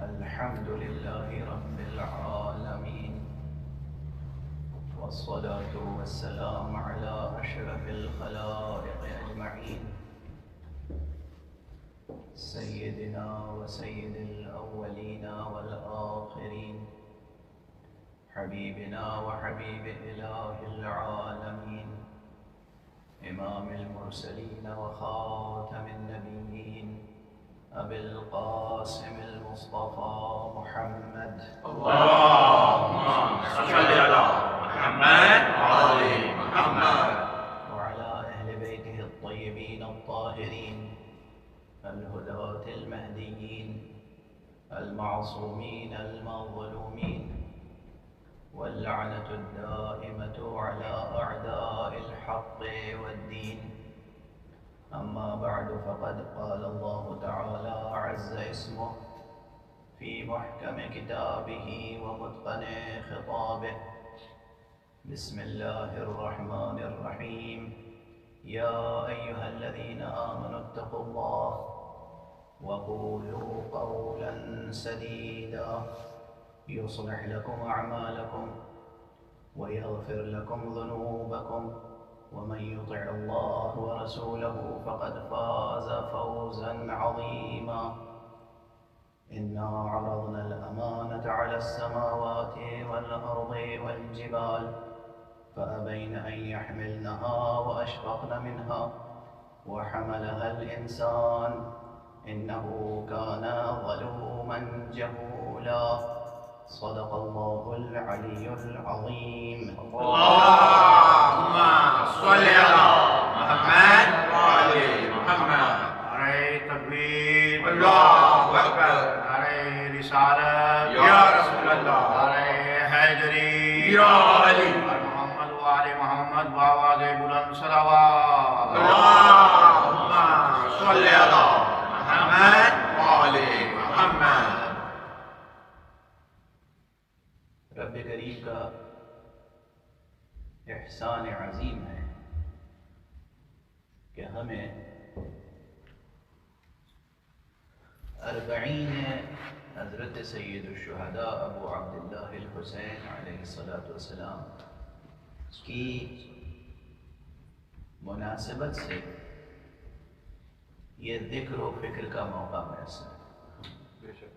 الحمد لله رب العالمين، والصلاة والسلام على أشرف الخلائق أجمعين، سيدنا وسيد الأولين والآخرين، حبيبنا وحبيب إله العالمين، إمام المرسلين وخاتم النبيين، أبي القاسم المصطفى محمد. اللهم صل على محمد وآل محمد وعلى أهل بيته الطيبين الطاهرين الهداة المهديين المعصومين المظلومين، واللعنة الدائمة على أعداء الحق والدين. أما بعد، فقد قال الله تعالى عز اسمه في محكم كتابه ومتقن خطابه: بسم الله الرحمن الرحيم. يا أيها الذين آمنوا اتقوا الله وقولوا قولا سديدا يصلح لكم أعمالكم ويغفر لكم ذنوبكم، ومن يطع الله ورسوله فقد فاز فوزا عظيما. إنا عرضنا الأمانة على السماوات والأرض والجبال فأبين أن يحملنها وأشفقن منها وحملها الإنسان إنه كان ظلوما جهولا. صدق الله العلي العظيم. اللهم صل على محمد وآل محمد. نعرہ تکبیر، اللہ اکبر. نعرہ رسالت یا رسول اللہ. نعرہ حیدری یا علی. محمد وآل محمد بآواز بلند صلوات. اللهم صل على محمد وآل محمد. رب کریم کا احسان عظیم ہے کہ ہمیں 40 حضرت سید الشہداء ابو عبداللہ الحسین علیہ السلام کی مناسبت سے یہ ذکر و فکر کا موقع میسر ہے۔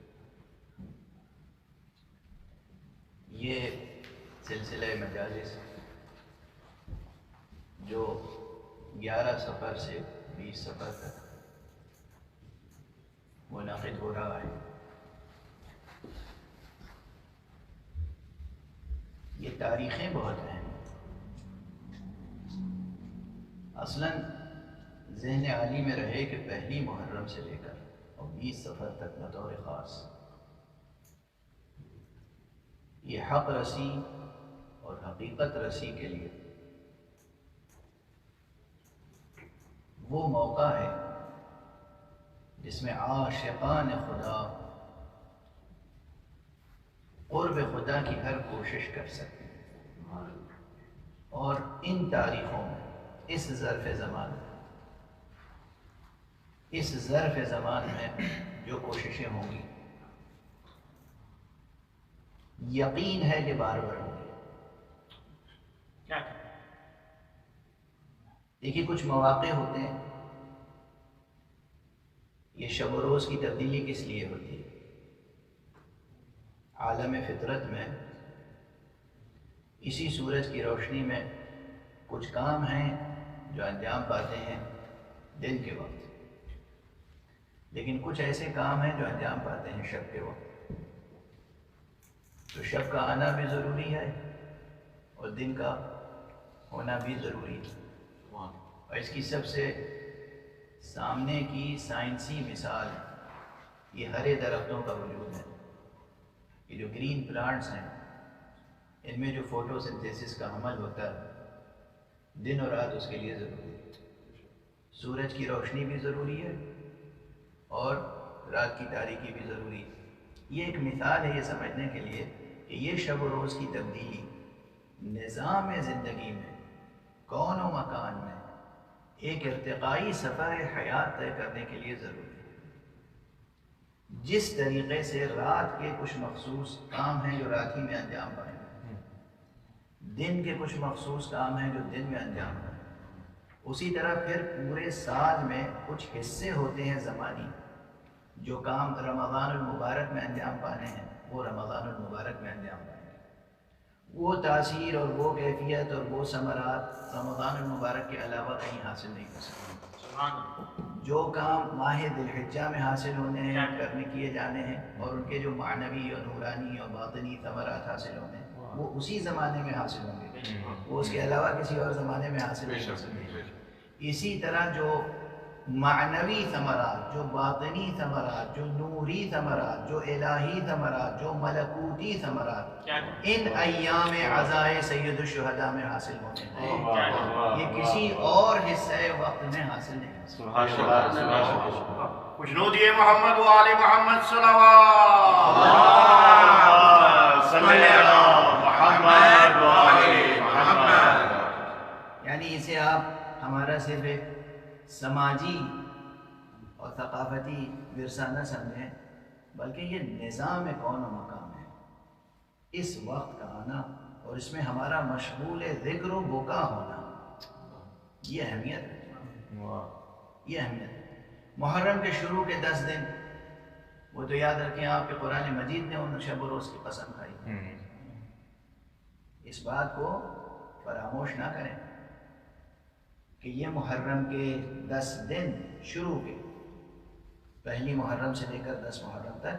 یہ سلسلہ مجالس جو 11 صفر سے 20 صفر تک منعقد ہو رہا ہے، یہ تاریخیں بہت ہیں۔ اصلاً ذہن عالی میں رہے کہ پہلی محرم سے لے کر اور 20 صفر تک بطور خاص یہ حق رسی اور حقیقت رسی کے لیے وہ موقع ہے جس میں عاشقان خدا قرب خدا کی ہر کوشش کر سکتے ہیں، اور ان تاریخوں میں اس ظرف زمان میں جو کوششیں ہوں گی یقین ہے کہ بار بار ہوں گی۔ دیکھیے، کچھ مواقع ہوتے ہیں، یہ شب و روز کی تبدیلی کس لیے ہوتی ہے؟ عالم فطرت میں اسی سورج کی روشنی میں کچھ کام ہیں جو انجام پاتے ہیں دن کے وقت، لیکن کچھ ایسے کام ہیں جو انجام پاتے ہیں شب کے وقت۔ تو شب کا آنا بھی ضروری ہے اور دن کا ہونا بھی ضروری ہے، اور اس کی سب سے سامنے کی سائنسی مثال یہ ہرے درختوں کا وجود ہے۔ یہ جو گرین پلانٹس ہیں، ان میں جو فوٹو سنتھیسس کا عمل ہوتا ہے دن اور رات اس کے لیے ضروری ہے۔ سورج کی روشنی بھی ضروری ہے اور رات کی تاریکی بھی ضروری ہے۔ یہ ایک مثال ہے یہ سمجھنے کے لیے کہ یہ شب و روز کی تبدیلی نظام زندگی میں، کون و مکان میں ایک ارتقائی سفر حیات طے کرنے کے لیے ضروری ہے۔ جس طریقے سے رات کے کچھ مخصوص کام ہیں جو رات ہی میں انجام پائیں گے، دن کے کچھ مخصوص کام ہیں جو دن میں انجام پائیں گے، اسی طرح پھر پورے سال میں کچھ حصے ہوتے ہیں زمانی، جو کام رمضان المبارک میں انجام پانے ہیں وہ رمضان المبارک میں انجام پائیں گے۔ وہ تاثیر اور وہ کیفیت اور وہ ثمرات رمضان المبارک کے علاوہ کہیں حاصل نہیں ہو سکتے۔ جو کام ماہ ذی الحجہ میں حاصل ہونے ہیں، کرنے کیے جانے ہیں، اور ان کے جو معنوی اور نورانی اور باطنی ثمرات حاصل ہونے ہیں وہ اسی زمانے میں حاصل ہوں گے، وہ اس کے علاوہ کسی اور زمانے میں حاصل نہیں ہو سکتے۔ اسی طرح جو معنوی ثمرات، جو باطنی ثمرات، جو نوری ثمرات، جو الہی ثمرات، جو ملکوتی ثمرات ان ایام عزائے سید الشہداء میں حاصل ہوتے ہیں، یہ کسی اور حصہ وقت میں حاصل نہیں ہو سکتا۔ خوشنودی محمد و آل محمد صلوات صلی اللہ محمد و آل محمد۔ یعنی اسے آپ ہمارا صرف ایک سماجی اور ثقافتی ورثہ نہ سمجھیں، بلکہ یہ نظام کون و مقام ہے۔ اس وقت کا آنا اور اس میں ہمارا مشغول ذکر و بکا ہونا، یہ اہمیت ہے، یہ اہمیت ہے۔ محرم کے شروع کے 10 دن وہ تو یاد رکھیں آپ کے قرآن مجید نے ان شب و روز کی قسم کھائی، اس بات کو فراموش نہ کریں کہ یہ محرم کے 10 دن شروع کے، پہلی محرم سے لے کر 10 محرم تک،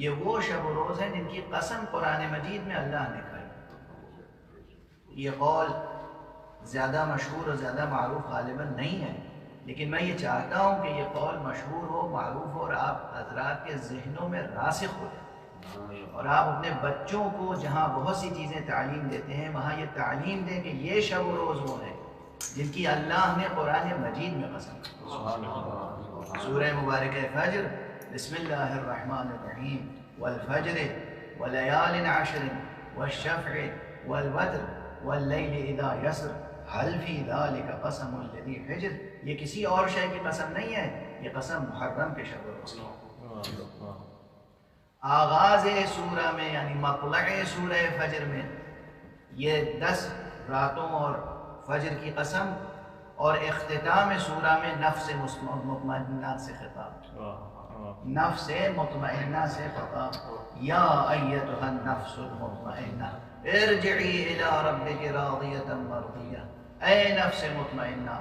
یہ وہ شب و روز ہیں جن کی قسم قرآن مجید میں اللہ نے کھائی۔ یہ قول زیادہ مشہور اور زیادہ معروف غالباً نہیں ہے، لیکن میں یہ چاہتا ہوں کہ یہ قول مشہور ہو، معروف ہو، اور آپ حضرات کے ذہنوں میں راسخ ہو جائے، اور آپ اپنے بچوں کو جہاں بہت سی چیزیں تعلیم دیتے ہیں وہاں یہ تعلیم دیں کہ یہ شب و روز وہ ہیں جن کی اللہ نے قرآن مجید میں قسم کی۔ سورہ مبارک فجر، بسم اللہ الرحمن الرحیم، والفجر ولیال عشر والشفع والوتر واللیل اذا یسر هل فی ذلک قسم لذی حجر، یہ کسی اور شے کی قسم نہیں ہے، یہ قسم محرم کے شب و روز کی۔ آغاز سورہ میں یعنی مطلع سورہ فجر میں یہ 10 راتوں اور فجر کی قسم، اور اختتام سورہ میں نفس مطمئنہ سے خطاب، نفس مطمئنہ سے خطاب، یا ایتھا النفس المطمئنہ ارجعی الی ربک راضیۃ مرضیہ، اے نفس مطمئنہ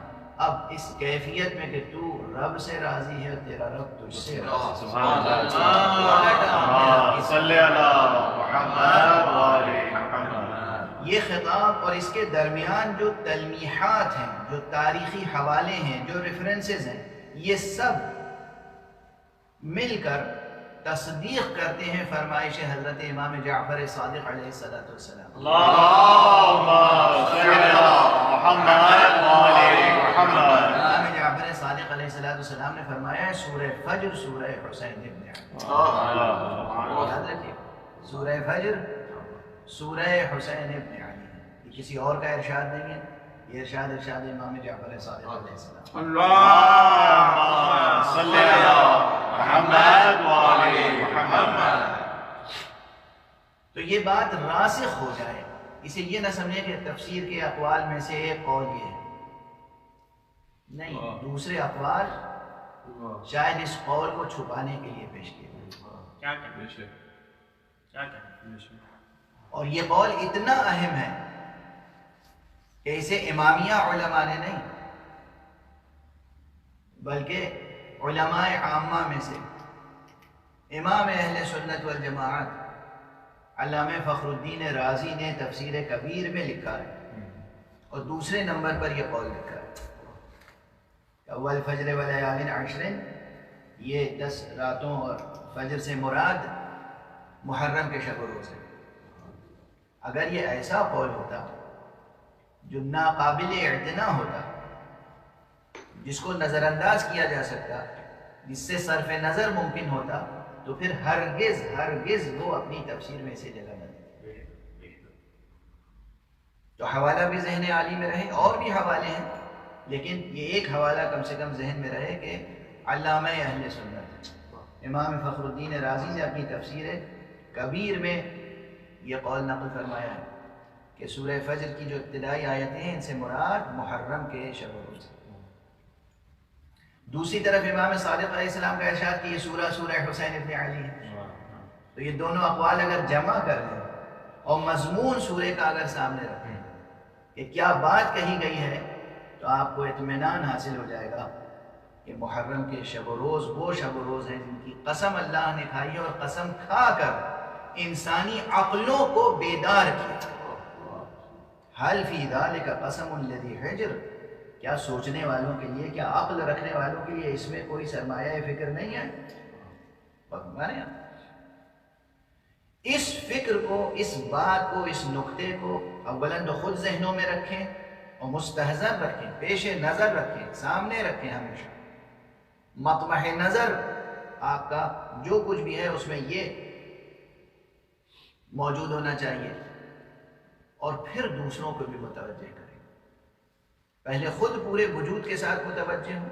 اب اس کیفیت میں کہ تو رب سے راضی ہے، تیرا رب تجھ سے راضی ہے۔ سبحان اللہ، صلی اللہ محمد و آل محمد۔ یہ خطاب اور اس کے درمیان جو تلمیحات ہیں، جو تاریخی حوالے ہیں، جو ریفرنسز ہیں، یہ سب مل کر تصدیق کرتے ہیں فرمائش حضرت امام جعفر صادق علیہ السلام۔ اللہم صلی اللہ محمد و آل محمد۔ امام جعفر صادق علیہ السلام نے فرمایا ہے سورہ فجر سورہ حسین ابن علی، یاد رکھیے سورہ فجر سورہ حسین ابن علی، یہ کسی اور کا ارشاد نہیں ہے، یہ ارشاد امام جعفر صادق علیہ السلام۔ اللہم صلی اللہ محمد و آل محمد۔ تو یہ بات راسخ ہو جائے، اسے یہ نہ سمجھیں کہ تفسیر کے اقوال میں سے ایک قول یہ ہے، نہیں، دوسرے اقوال شاید اس قول کو چھپانے کے لیے پیش کیے گئے، اور یہ قول اتنا اہم ہے کہ اسے امامیہ علماء نے نہیں بلکہ علماء عامہ میں سے امام اہل سنت والجماعت علامہ فخر الدین رازی نے تفسیر کبیر میں لکھا ہے، اور دوسرے نمبر پر یہ قول لکھا ہے، والفجر ولیال عشر، یہ 10 راتوں اور فجر سے مراد محرم کے شب و روز ہے۔ اگر یہ ایسا قول ہوتا جو ناقابل اعتنا ہوتا، جس کو نظر انداز کیا جا سکتا، جس سے صرف نظر ممکن ہوتا، تو پھر ہرگز وہ اپنی تفسیر میں اسے جگہ نہ دیتے۔ تو حوالہ بھی ذہن عالی میں رہے، اور بھی حوالے ہیں، لیکن یہ ایک حوالہ کم سے کم ذہن میں رہے کہ علامہ اہل سنت امام فخر الدین رازی نے اپنی تفسیر کبیر میں یہ قول نقل فرمایا ہے کہ سورہ فجر کی جو ابتدائی آیتیں ہیں ان سے مراد محرم کے شب و روز۔ دوسری طرف امام صادق علیہ السلام کا ارشاد کہ یہ سورہ حسین ابن علی ہے۔ تو یہ دونوں اقوال اگر جمع کر لیں اور مضمون سورہ کا اگر سامنے رکھیں کہ کیا بات کہی گئی ہے، تو آپ کو اطمینان حاصل ہو جائے گا کہ محرم کے شب و روز وہ شب و روز ہیں جن کی قسم اللہ نے کھائی ہے، اور قسم کھا کر انسانی عقلوں کو بیدار کیا۔ حل فی ذالک قسم الذی حجر، کیا سوچنے والوں کے لیے، کیا عقل رکھنے والوں کے لیے اس میں کوئی سرمایہ فکر نہیں ہے؟ اس فکر کو، اس بات کو، اس نقطے کو اولاً تو خود ذہنوں میں رکھیں اور مستحضر رکھیں، پیش نظر رکھیں، سامنے رکھیں ہمیشہ۔ مطمح نظر آپ کا جو کچھ بھی ہے اس میں یہ موجود ہونا چاہیے، اور پھر دوسروں کو بھی متوجہ کریں۔ پہلے خود پورے وجود کے ساتھ متوجہ ہوں،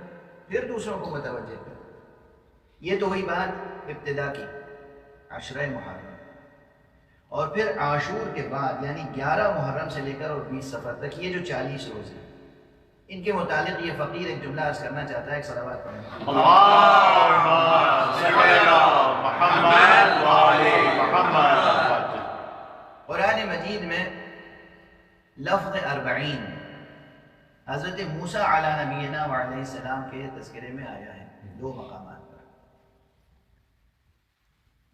پھر دوسروں کو متوجہ کریں۔ یہ تو ہوئی بات ابتدا کی، عشرہ محرم، اور پھر عاشور کے بعد یعنی 11 محرم سے لے کر اور 20 صفر تک یہ جو 40 روز ہیں، ان کے متعلق یہ فقیر ایک جملہ عرض کرنا چاہتا ہے، ایک صلوات پڑھیں۔ اللهم صل على محمد وعلى محمد۔ قرآن مجید میں لفظ 40 حضرت موسیٰ علیہ نبینا وعلیہ السلام کے تذکرے میں آیا ہے 2 مقامات پر۔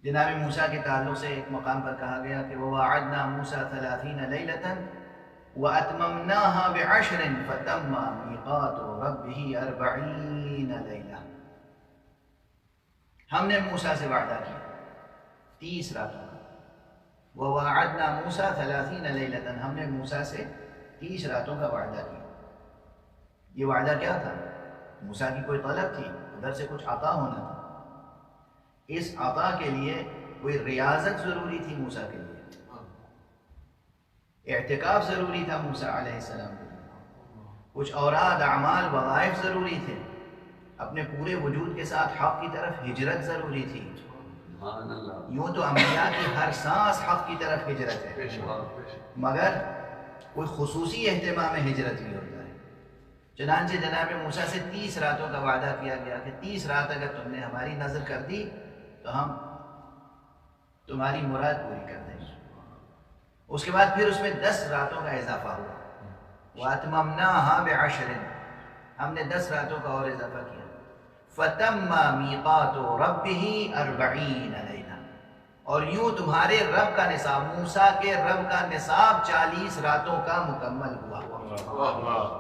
جناب موسیٰ کے تعلق سے ایک مقام پر کہا گیا کہ وَوَعَدْنَا مُوسَىٰ 30 لَيْلَةً وَأَتْمَمْنَاهَا بِعَشْرٍ فَتَمَّ مِيقَاتُ رَبِّهِ 40 لَيْلَةً۔ ہم نے موسیٰ سے وعدہ کیا 30 راتوں کا۔ وَوَعَدْنَا مُوسَىٰ 30 لَيْلَةً، ہم نے موسیٰ سے 30 راتوں کا وعدہ کیا۔ یہ وعدہ کیا تھا؟ موسیٰ کی کوئی طلب تھی، ادھر سے کچھ عطا ہونا تھا۔ اس عطا کے لیے کوئی ریاضت ضروری تھی موسیٰ کے لیے، اعتکاف ضروری تھا موسیٰ علیہ السلام کے لیے، کچھ اوراد اعمال وظائف ضروری تھے، اپنے پورے وجود کے ساتھ حق کی طرف ہجرت ضروری تھی۔ یوں تو انبیاء کی ہر سانس حق کی طرف ہجرت ہے، مگر کوئی خصوصی اہتمام ہجرت بھی ہوتا ہے۔ چنانچہ جناب موسیٰ سے 30 راتوں کا وعدہ کیا گیا کہ 30 رات اگر تم نے ہماری نظر کر دی تو ہم تمہاری مراد پوری کر دیں گے۔ اس کے بعد پھر اس میں 10 راتوں کا اضافہ ہوا، وَأَتْمَمْنَاهَا بِعَشْرٍ، ہم نے 10 راتوں کا اور اضافہ کیا۔ فَتَمَّ مِيقَاتُ رَبِّهِ 40 لَيْلَةً، اور یوں تمہارے رب کا نصاب، موسیٰ کے رب کا نصاب 40 راتوں کا مکمل ہوا۔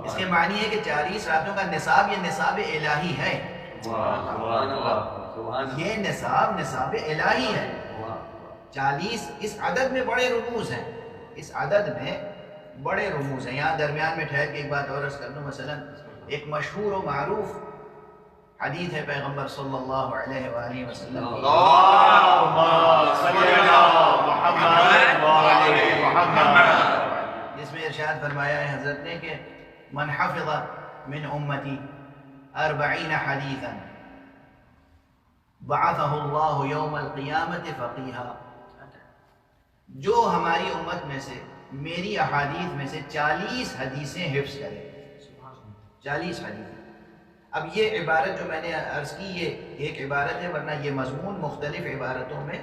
اس کے معنی ہے کہ 40 راتوں کا نصاب یہ نصاب الہی ہے، یہ نصاب الہی ہے۔ 40 اس عدد میں بڑے رموز ہیں، اس عدد میں بڑے رموز ہیں۔ یہاں درمیان میں ٹھہر کے ایک بات اور عرض کر دوں، مثلا ایک مشہور و معروف حدیث ہے پیغمبر صلی اللہ علیہ وآلہ وسلم کی، اللهم صل على محمد وعلى محمد، جس میں ارشاد فرمایا ہے حضرت نے کہ من حفظ من امتی 40 حدیثا بعثہ اللہ یوم القیامت فقیہا، جو ہماری امت میں سے میری احادیث میں سے 40 حدیثیں حفظ کرے، 40 حدیثیں۔ اب یہ عبارت جو میں نے عرض کی یہ ایک عبارت ہے، ورنہ یہ مضمون مختلف عبارتوں میں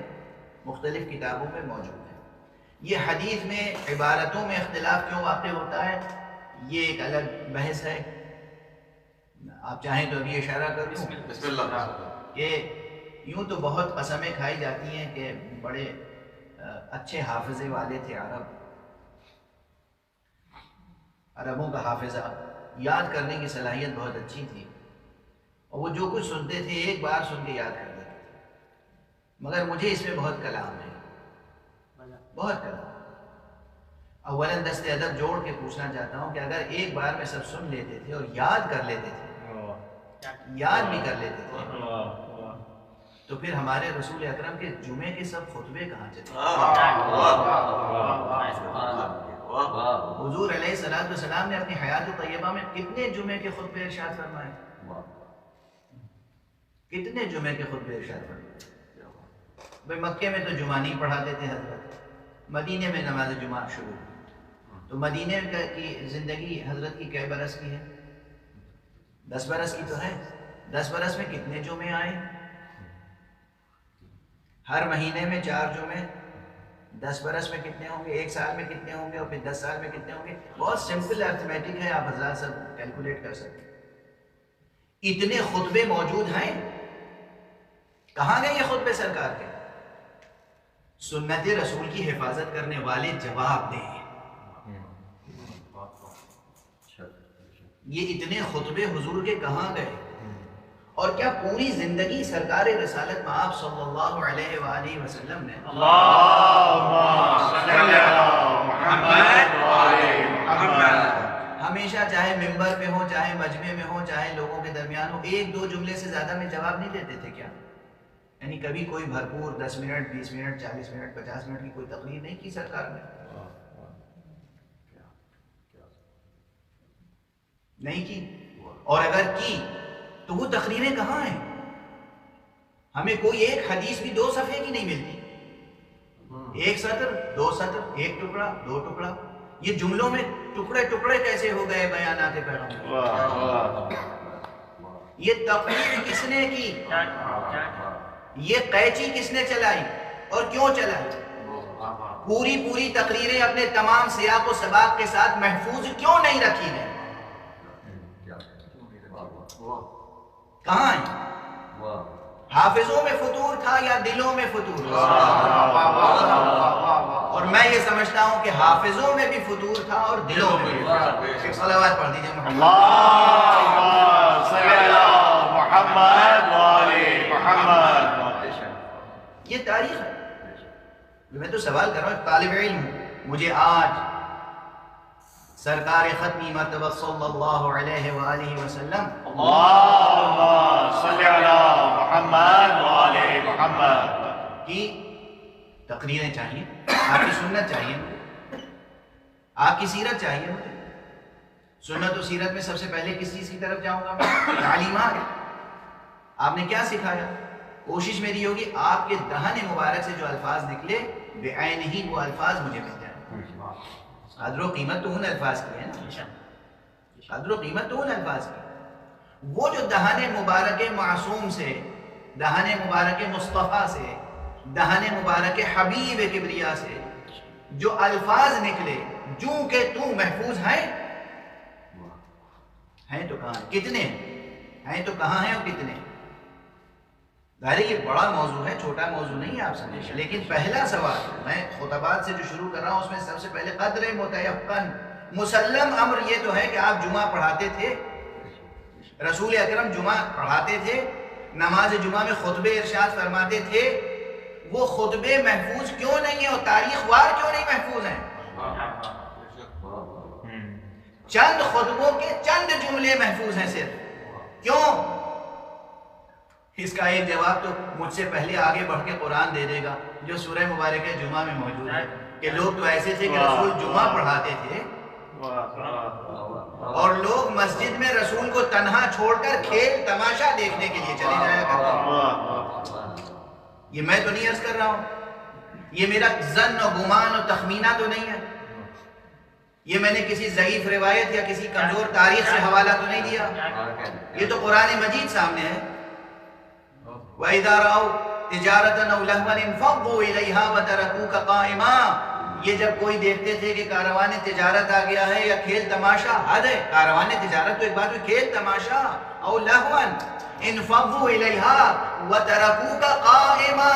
مختلف کتابوں میں موجود ہے۔ یہ حدیث میں عبارتوں میں اختلاف کیوں واقع ہوتا ہے یہ ایک الگ بحث ہے، آپ چاہیں تو ابھی اشارہ کر دوں بسم اللہ کہ یوں تو بہت قسمیں کھائی جاتی ہیں کہ بڑے اچھے حافظے والے تھے عربوں کا حافظہ، یاد کرنے کی صلاحیت بہت اچھی تھی، اور وہ جو کچھ سنتے تھے ایک بار سن کے یاد کر لیتے تھے، مگر مجھے اس میں بہت کلام ہے، بہت کلام۔ اولاً دست ادب جوڑ کے پوچھنا چاہتا ہوں کہ اگر ایک بار میں سب سن لیتے تھے اور یاد کر لیتے تھے، یاد بھی کر لیتے تھے، تو پھر ہمارے رسول اکرم کے جمعے کے سب خطبے کہاں چلے؟ حضور علیہ السلام نے اپنی حیات طیبہ میں کتنے جمعے کے خطبے ارشاد فرمائے؟ کتنے جمعے کے خطبے ارشاد فرمائے. بھائی مکے میں تو جمعہ نہیں پڑھاتے تھے حضرت، مدینے میں نماز جمعہ شروع. تو مدینے کی زندگی حضرت کی کئے برس کی ہے؟ 10 برس کی تو ہے. 10 برس میں کتنے جمعے آئے؟ ہر مہینے میں 4 جمعے. 10 برس میں کتنے ہوں گے؟ 1 سال میں کتنے ہوں گے؟ اور پھر 10 سال میں کتنے ہوں گے؟ بہت سمپل ارتھمیٹک ہے، آپ حضرات سب کیلکولیٹ کر سکتے ہیں. اتنے خطبے موجود ہیں. کہاں گئے یہ خطبے سرکار کے؟ سنت رسول کی حفاظت کرنے والے جواب دیں. یہ اتنے خطبے حضور کے کہاں گئے؟ اور کیا پوری زندگی سرکار رسالت مآب صلی اللہ علیہ وآلہ وسلم نے ہمیشہ چاہے ممبر پہ ہو، چاہے مجمع میں ہو، چاہے لوگوں کے درمیان ہو، 1-2 جملے سے زیادہ میں جواب نہیں دیتے تھے کیا؟ یعنی کبھی کوئی بھرپور 10 منٹ 20 منٹ 40 منٹ 50 منٹ کی کوئی تقریر نہیں کی سرکار نے؟ نہیں کی. اور اگر کی تو وہ تقریریں کہاں ہیں؟ ہمیں کوئی ایک حدیث بھی 2 صفحے کی نہیں ملتی. 1 سطر 2 سطر 1 ٹکڑا 2 ٹکڑا. یہ جملوں میں ٹکڑے ٹکڑے کیسے ہو گئے بیانات پیغمبر؟ یہ تقریر کس نے کی؟ یہ قیچی کس نے چلائی اور کیوں چلائی؟ پوری تقریریں اپنے تمام سیاق و سباق کے ساتھ محفوظ کیوں نہیں رکھی گئی؟ کہاں ہیں؟ حافظوں میں فطور تھا یا دلوں میں فطور تھا؟ اور میں یہ سمجھتا ہوں کہ حافظوں میں بھی فطور تھا اور دلوں میں بھی. ایک صلوات پڑھ دیجئے محمد صلی اللہ محمد محمد. یہ تاریخ ہے. میں تو سوال کر رہا ہوں، طالب علم ہوں، مجھے آج سرکار ختمی مرتبہ صلی اللہ علیہ وآلہ وسلم صلی اللہ محمد وآلہ محمد کی تقریریں چاہیے. آپ کی سنت چاہیے مجھے، آپ کی سیرت چاہیے مجھے. سنت و سیرت میں سب سے پہلے کس چیز کی طرف جاؤں گا میں؟ تعلیمات. آپ نے کیا سکھایا؟ کوشش میری ہوگی آپ کے دہن مبارک سے جو الفاظ نکلے بعین ہی وہ الفاظ مجھے مل جائیں. قدر و قیمت تو ان الفاظ کی ہے نا، قدر و قیمت تو ان الفاظ کی. وہ جو دہن مبارک معصوم سے، دہن مبارک مصطفیٰ سے، دہن مبارک حبیب کبریا سے جو الفاظ نکلے جو کہ تو محفوظ ہیں تو کہاں ہیں؟ کتنے ہیں تو کہاں ہیں اور کتنے؟ ظاہر یہ بڑا موضوع ہے، چھوٹا موضوع نہیں ہے، آپ سمجھیں. لیکن پہلا سوال میں خطبات سے جو شروع کر رہا ہوں اس میں سب سے پہلے قدر متیقن مسلم امر یہ تو ہے کہ آپ جمعہ پڑھاتے تھے، رسول اکرم جمعہ پڑھاتے تھے، نماز جمعہ میں خطبے ارشاد فرماتے تھے. وہ خطبے محفوظ کیوں نہیں ہیں اور تاریخ وار کیوں نہیں محفوظ ہیں؟ چند خطبوں کے چند جملے محفوظ ہیں صرف. کیوں؟ اس کا ایک جواب تو مجھ سے پہلے آگے بڑھ کے قرآن دے دے گا جو سورہ مبارکہ جمعہ میں موجود ہے کہ لوگ تو ایسے تھے کہ رسول جمعہ پڑھاتے تھے اور لوگ مسجد میں رسول کو تنہا چھوڑ کر کھیل تماشا دیکھنے کے لیے چلے جایا کرتے. یہ میں تو نہیں عرض کر رہا ہوں، یہ میرا ظن و گمان و تخمینہ تو نہیں ہے، یہ میں نے کسی ضعیف روایت یا کسی کمزور تاریخ سے حوالہ تو نہیں دیا، یہ تو قرآن مجید سامنے ہے. وَإِذَا رَأَوْا تِجَارَةً أَوْ لَهْوًا انفضوا إِلَيْهَا وَتَرَكُوكَ قَائِمًا. یہ جب کوئی دیکھتے تھے کہ کاروان تجارت آ گیا ہے یا کھیل تماشا، حد ہے، کاروان تجارت تو ایک بات ہوئی، کھیل تماشا او لہوا انفضوا إِلَيْهَا وَتَرَكُوكَ قَائِمًا،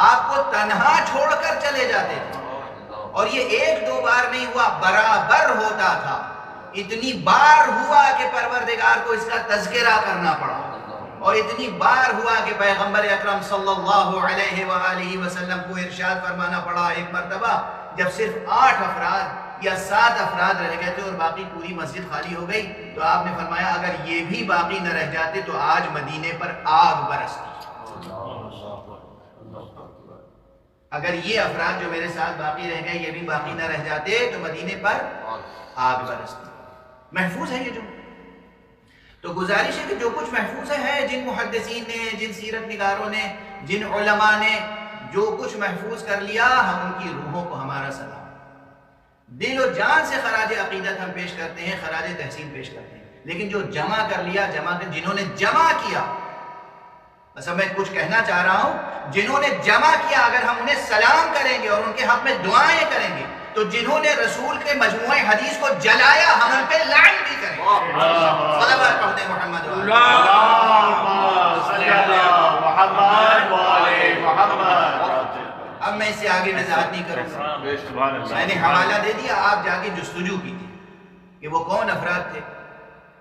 آپ کو تنہا چھوڑ کر چلے جاتے تھے. اور یہ 1-2 بار نہیں ہوا، برابر ہوتا تھا. اتنی بار ہوا کہ پروردگار کو اس کا تذکرہ کرنا پڑا، اور اتنی بار ہوا کہ پیغمبر اکرم صلی اللہ علیہ وآلہ وسلم کو ارشاد فرمانا پڑا. ایک مرتبہ جب صرف 8 افراد یا 7 افراد رہ گئے تھے اور باقی پوری مسجد خالی ہو گئی تو آپ نے فرمایا اگر یہ بھی باقی نہ رہ جاتے تو آج مدینے پر آگ برستی. اگر یہ افراد جو میرے ساتھ باقی رہ گئے یہ بھی باقی نہ رہ جاتے تو مدینے پر آگ برستی. محفوظ ہے یہ جو تو گزارش ہے کہ جو کچھ محفوظ ہے، جن محدثین نے، جن سیرت نگاروں نے، جن علماء نے جو کچھ محفوظ کر لیا، ہم ان کی روحوں کو ہمارا سلام، دل و جان سے خراج عقیدت ہم پیش کرتے ہیں، خراج تحسین پیش کرتے ہیں. لیکن جو جمع کر لیا، جنہوں نے جمع کیا، بس اب میں کچھ کہنا چاہ رہا ہوں، جنہوں نے جمع کیا اگر ہم انہیں سلام کریں گے اور ان کے حق میں دعائیں کریں گے، تو جنہوں نے رسول کے مجموعہ حدیث کو جلایا ہم ان پہ لعن بھی کریں گے. صلوات پڑھتے ہیں محمد اب میں اس سے آگے وضاحت نہیں کروں گا. میں نے حوالہ دے دیا، آپ جا کے جستجو کیجیے کہ وہ کون افراد تھے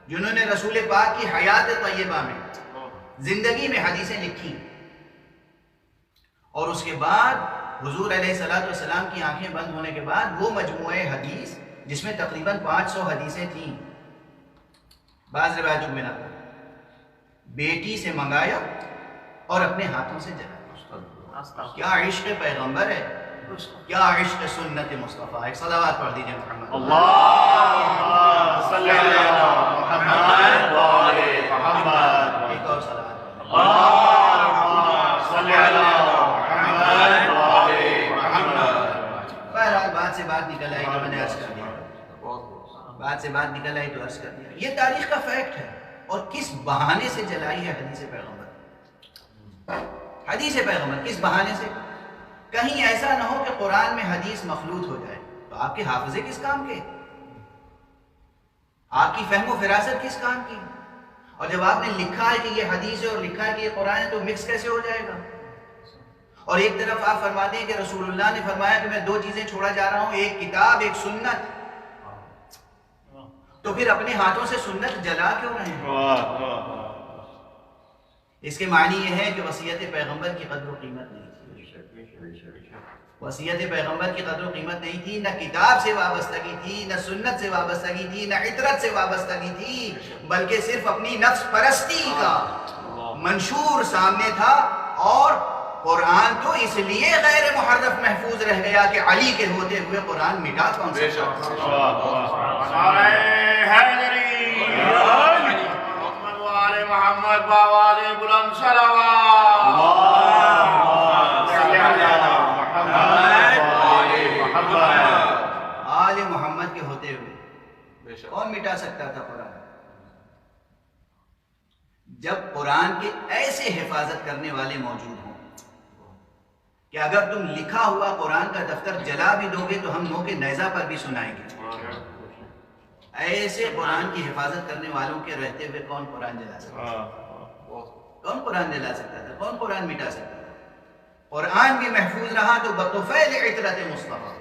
جنہوں نے رسول پاک کی حیات طیبہ میں، زندگی میں حدیثیں لکھی، اور اس کے بعد حضور علیہ السلام کی آنکھیں بند ہونے کے بعد وہ مجموعہ حدیث جس میں تقریباً 500 حدیثیں تھیں، بعض روایتوں میں بیٹی سے منگایا اور اپنے ہاتھوں سے جلایا. کیا عشق پیغمبر ہے، کیا عشق سنت مصطفیٰ. ایک صلوات پڑھ دیجئے محمد. اللہم صلی علی محمد و آل محمد. ایک اور صلوات. اللہم صلی علی محمد و آل محمد. بہرحال بات سے بات نکل آئی تو میں نے عرض کر دیا، بات سے بات نکل آئی تو عرض کر دیا. یہ تاریخ کا فیکٹ ہے. اور کس بہانے سے جلائی ہے حدیث پیغمبر؟ حدیث پیغمبر کس بہانے سے؟ کہیں ایسا نہ ہو کہ قرآن میں حدیث مخلوط ہو جائے تو آپ کے حافظے کس کام کے، آپ کی فہم و فراست کس کام کی؟ اور جب آپ نے لکھا ہے کہ یہ حدیث ہے اور لکھا ہے کہ یہ قرآن ہے تو مکس کیسے ہو جائے گا؟ اور ایک طرف آپ فرماتے ہیں کہ رسول اللہ نے فرمایا کہ میں 2 چیزیں چھوڑا جا رہا ہوں، ایک کتاب، ایک سنت. تو پھر اپنے ہاتھوں سے سنت جلا کیوں رہے ہیں؟ اس کے معنی یہ ہے کہ وصیت پیغمبر کی قدر و قیمت نہیں تھی. وصیت پیغمبر کی قدر و قیمت نہیں تھی، نہ کتاب سے وابستگی تھی، نہ سنت سے وابستگی تھی، نہ عطرت سے وابستگی تھی، بلکہ صرف اپنی نفس پرستی کا منشور سامنے تھا. اور قرآن تو اس لیے غیر محرف محفوظ رہ گیا کہ علی کے ہوتے ہوئے قرآن مٹا کون محمد باواز بلند صلوات. آل محمد کے ہوتے ہوئے کون مٹا سکتا تھا قرآن؟ جب قرآن کے ایسے حفاظت کرنے والے موجود ہوں کہ اگر تم لکھا ہوا قرآن کا دفتر جلا بھی دو گے تو ہم نو کے نیزہ پر بھی سنائیں گے. ایسے قرآن کی حفاظت کرنے والوں کے رہتے ہوئے کون قرآن جلا سکتا تھا؟ کون قرآن جلا سکتا تھا؟ کون قرآن مٹا سکتا تھا؟ قرآن بھی محفوظ رہا تو بطفیل عطرت مصطفیٰ.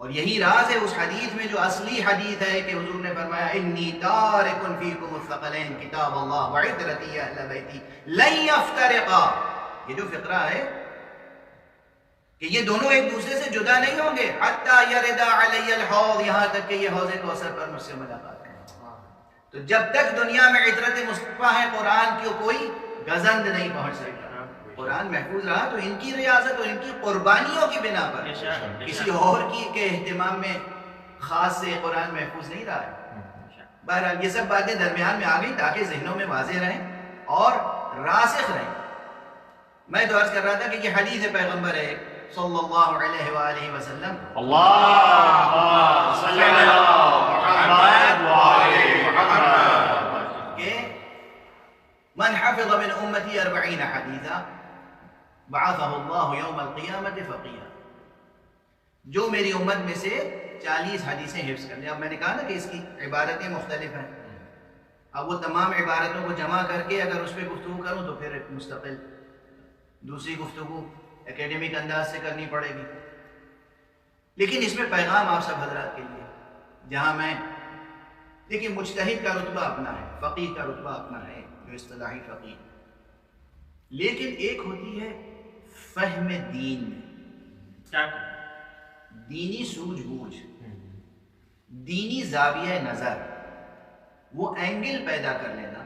اور یہی راز ہے اس حدیث میں جو اصلی حدیث ہے کہ حضور نے فرمایا انی تارک فیکم الثقلین کتاب اللہ وعطرتی اہل بیتی لن یفترقا. یہ جو فقرہ ہے کہ یہ دونوں ایک دوسرے سے جدا نہیں ہوں گے، حتی یرد علی الحوض، یہاں تک کہ یہ حوض کوثر پر مجھ سے ملاقات کریں. تو جب تک دنیا میں عطرت مصطفیٰ ہے قرآن کی کوئی گزند نہیں پہنچ سکتا. قرآن محفوظ رہا تو ان کی ریاضت اور ان کی قربانیوں کی بنا پر، کسی اور کی کے اہتمام میں خاص سے قرآن محفوظ نہیں رہا ہے. بہرحال یہ سب باتیں درمیان میں آ گئی تاکہ ذہنوں میں واضح رہیں اور راسخ رہیں. میں تو عرض کر رہا تھا کہ یہ حدیث پیغمبر ہے صلی اللہ علیہ وآلہ وسلم. اللہم صلی علی محمد و آل محمد. کہ من حفظ من امتی 40 حدیثا بعثہ اللہ یوم القیامت فقیہ. جو میری امت میں سے 40 حدیثیں حفظ کر لیں. اب میں نے کہا نا کہ اس کی عبارتیں مختلف ہیں. اب وہ تمام عبارتوں کو جمع کر کے اگر اس پہ گفتگو کروں تو پھر مستقل دوسری گفتگو اکیڈمک انداز سے کرنی پڑے گی. لیکن اس میں پیغام آپ سب حضرات کے لیے، جہاں میں دیکھیے مجتہد کا رتبہ اپنا ہے، فقیہ کا رتبہ اپنا ہے جو اصطلاحی فقیہ، لیکن ایک ہوتی ہے فہم دین میں، دینی سوجھ بوجھ، دینی زاویہ نظر، وہ اینگل پیدا کر لینا،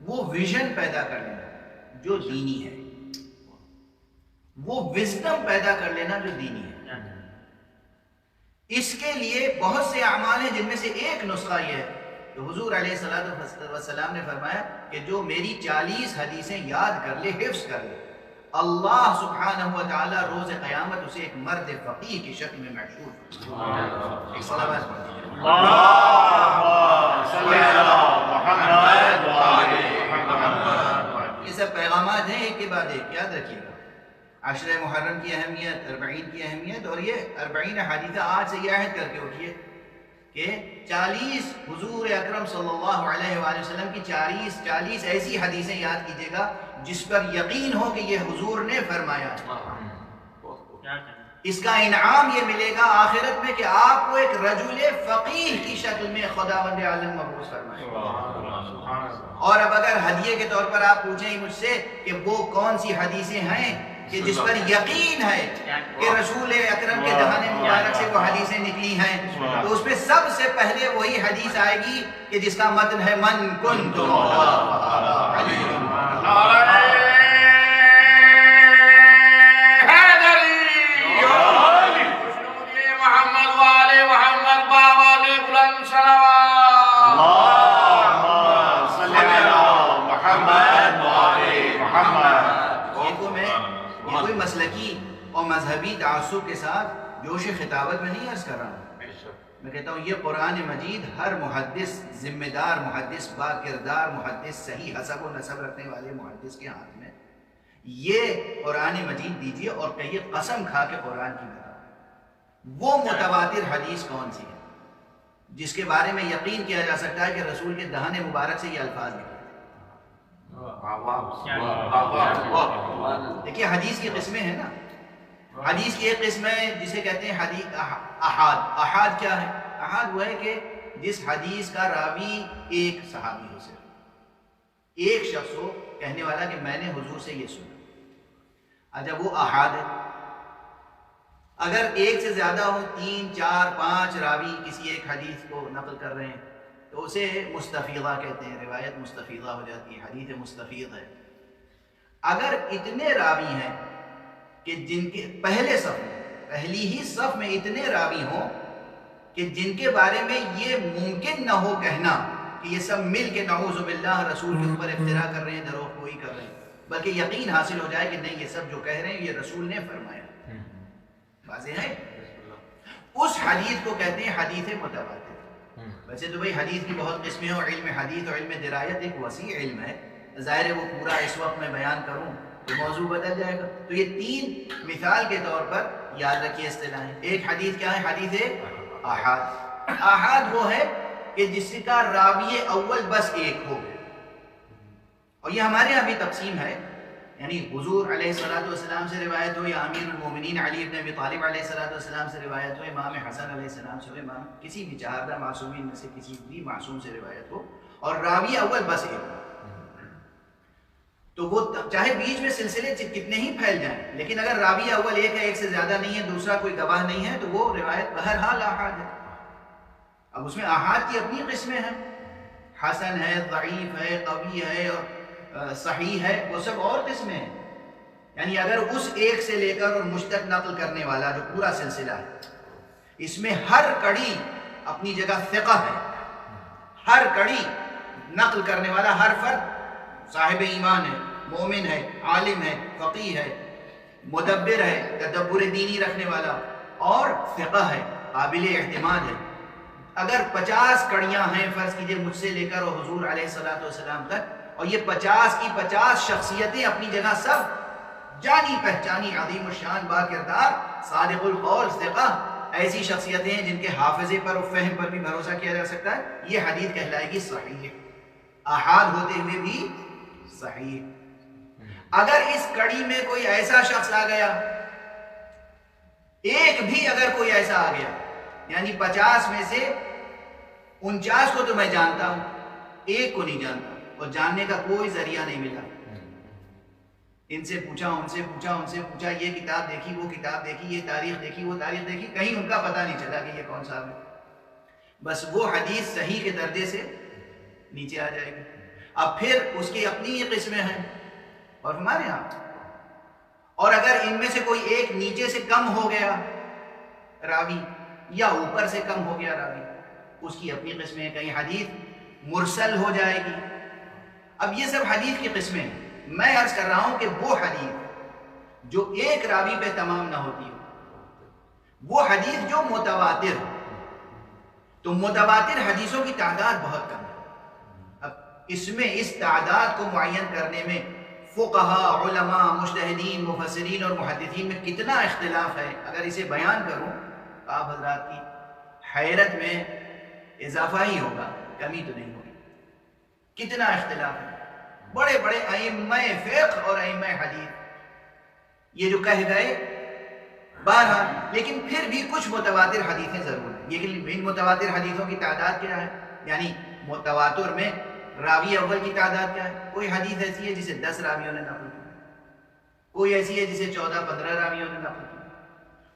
وہ ویژن پیدا کر لینا جو دینی ہے، وہ وزڈم پیدا کر لینا جو دینی ہے. اس کے لیے بہت سے اعمال ہیں جن میں سے ایک نسخہ یہ ہے تو حضور علیہ السلام نے فرمایا کہ جو میری 40 حدیثیں یاد کر لے، حفظ کر لے، اللہ سبحانہ و تعالی روز قیامت اسے ایک مرد فقیہ کی شکل میں محشور ایک صلوات پڑھیے یہ سب پیغامات ہیں ایک کے بعد ایک، یاد رکھیے گا۔ عشر محرم کی اہمیت، 40 کی اہمیت، اور یہ 40 حدیثہ آج سے یہ عہد کر کے اٹھیے کہ 40 حضور اکرم صلی اللہ علیہ وآلہ وسلم کی 40 ایسی حدیثیں یاد کیجیے گا جس پر یقین ہو کہ یہ حضور نے فرمایا۔ اس کا انعام یہ ملے گا آخرت میں کہ آپ کو ایک رجل فقیہ کی شکل میں خداوند عالم مبعوث فرمائے۔ اور اب اگر ہدیے کے طور پر آپ پوچھیں مجھ سے کہ وہ کون سی حدیثیں ہیں کہ جس پر یقین ہے کہ رسول اکرم کے دہان مبارک سے وہ حدیثیں نکلی ہیں، تو اس میں سب سے پہلے وہی حدیث آئے گی کہ جس کا متن ہے من کنت مسلکی اور مذہبی تعصب کے ساتھ جوش خطابت میں نہیں عرض کر رہا ہوں، میں کہتا ہوں یہ قرآن مجید ہر محدث، ذمہ دار محدث، با کردار محدث، صحیح حسب و نسب رکھنے والے محدث کے ہاتھ میں یہ قرآن مجید دیجیے اور کہیے قسم کھا کے قرآن کی بتاؤ وہ متواتر حدیث کون سی ہے جس کے بارے میں یقین کیا جا سکتا ہے کہ رسول کے دہان مبارک سے یہ الفاظ نکلے۔ دیکھیے حدیث کی قسمیں ہیں نا، حدیث کی ایک قسم ہے جسے کہتے ہیں حدیث احاد۔ احاد کیا ہے؟ احاد وہ ہے کہ جس حدیث کا راوی ایک صحابی ہو، صرف ایک شخص ہو کہنے والا کہ میں نے حضور سے یہ سنا، اچھا وہ احاد ہے۔ اگر ایک سے زیادہ ہو، 3، 4، 5 راوی کسی ایک حدیث کو نقل کر رہے ہیں تو اسے مستفیضہ کہتے ہیں، روایت مستفیضہ ہو جاتی ہے، حدیث مستفیض ہے۔ اگر اتنے راوی ہیں کہ جن کے پہلی ہی صف میں اتنے راوی ہوں کہ جن کے بارے میں یہ ممکن نہ ہو کہنا کہ یہ سب مل کے نعوذ باللہ رسول کے اوپر افتراء کر رہے ہیں، دروغ گوئی کر رہے ہیں، بلکہ یقین حاصل ہو جائے کہ نہیں یہ سب جو کہہ رہے ہیں یہ رسول نے فرمایا، واضح ہے؟ اس حدیث کو کہتے ہیں حدیث متواتر۔ ویسے تو بھائی حدیث کی بہت قسمیں ہیں اور علم حدیث اور علم درایت ایک وسیع علم ہے، ظاہر ہے وہ پورا اس وقت میں بیان کروں تو موضوع بدل جائے گا، تو یہ 3 مثال کے طور پر یاد رکھیے اصطلاحیں۔ ایک حدیث کیا ہے؟ حدیث احاد۔ احاد وہ ہے کہ جس کا راوی اول بس ایک ہو، اور یہ ہمارے یہاں بھی تقسیم ہے، یعنی حضور علیہ السلام سے روایت ہو، یا امیر المومنین علی بن ابی طالب علیہ السلام سے روایت ہو، امام حسن علیہ السلام سے، امام کسی بھی 4 معصومین میں سے کسی بھی معصوم سے روایت ہو اور راوی اول بس ایک ہو، تو وہ چاہے بیچ میں سلسلے کتنے ہی پھیل جائیں، لیکن اگر راوی اول ایک ہے، ایک سے زیادہ نہیں ہے، دوسرا کوئی گواہ نہیں ہے، تو وہ روایت بہرحال احاد ہے۔ اب اس میں احاد کی اپنی قسمیں ہیں، حسن ہے، ضعیف ہے، قوی ہے اور صحیح ہے، وہ سب اور قسمیں ہیں۔ یعنی اگر اس ایک سے لے کر اور مشتق نقل کرنے والا جو پورا سلسلہ ہے، اس میں ہر کڑی اپنی جگہ ثقہ ہے، ہر کڑی نقل کرنے والا ہر فرد صاحب ایمان ہے، مومن ہے، عالم ہے، فقیہ ہے، مدبر ہے، تدبر دینی رکھنے والا، اور ثقہ ہے، قابل اعتماد ہے۔ اگر 50 کڑیاں ہیں فرض کیجئے مجھ سے لے کر اور حضور علیہ السلام تک، اور یہ 50 کی 50 شخصیتیں اپنی جگہ سب جانی پہچانی، عظیم الشان، با کردار، صادق القول، ثقہ، ایسی شخصیتیں ہیں جن کے حافظے پر اور فہم پر بھی بھروسہ کیا جا سکتا ہے، یہ حدیث کہلائے گی صحیح، احاد ہوتے ہوئے بھی صحیح۔ اگر اس کڑی میں کوئی ایسا شخص آ گیا، ایک بھی اگر کوئی ایسا آ گیا، یعنی 50 میں سے 49 کو تو میں جانتا ہوں، ایک کو نہیں جانتا، اور جاننے کا کوئی ذریعہ نہیں ملا، ان سے پوچھا، ان سے پوچھا، ان سے پوچھا، یہ کتاب دیکھی، وہ کتاب دیکھی، یہ تاریخ دیکھی، وہ تاریخ دیکھی، کہیں ان کا پتہ نہیں چلا کہ یہ کون صاحب ہے، بس وہ حدیث صحیح کے درجے سے نیچے آ جائے گی۔ اب پھر اس کی اپنی یہ قسمیں ہیں اور ہمارے ہاں، اور اگر ان میں سے کوئی ایک نیچے سے کم ہو گیا راوی، یا اوپر سے کم ہو گیا راوی، اس کی اپنی قسمیں ہیں۔ کہیں حدیث مرسل ہو جائے گی. اب یہ سب حدیث کی قسمیں ہیں. میں عرض کر رہا ہوں کہ وہ حدیث جو ایک راوی پہ تمام نہ ہوتی ہو، وہ حدیث جو متواتر ہو، تو متواتر حدیثوں کی تعداد بہت کم ہے. اب اس میں اس تعداد کو معین کرنے میں فقہاء، علماء، مجتہدین، مفسرین اور محدثین میں کتنا اختلاف ہے. اگر اسے بیان کروں تو آپ حضرات کی حیرت میں اضافہ ہی ہوگا، کمی تو نہیں ہوگی. کتنا اختلاف ہے. بڑے بڑے ائمہ فقہ اور ائمہ حدیث یہ جو کہہ گئے بہرحال، لیکن پھر بھی کچھ متواتر حدیثیں ضرور ہیں. لیکن ان متواتر حدیثوں کی تعداد کیا ہے؟ یعنی متواتر میں راوی اول کی تعداد کیا ہے؟ کوئی حدیث ایسی ہے جسے 10 راویوں نے نقل کیا، کوئی ایسی ہے جسے 14-15 راویوں نے نقل کیا،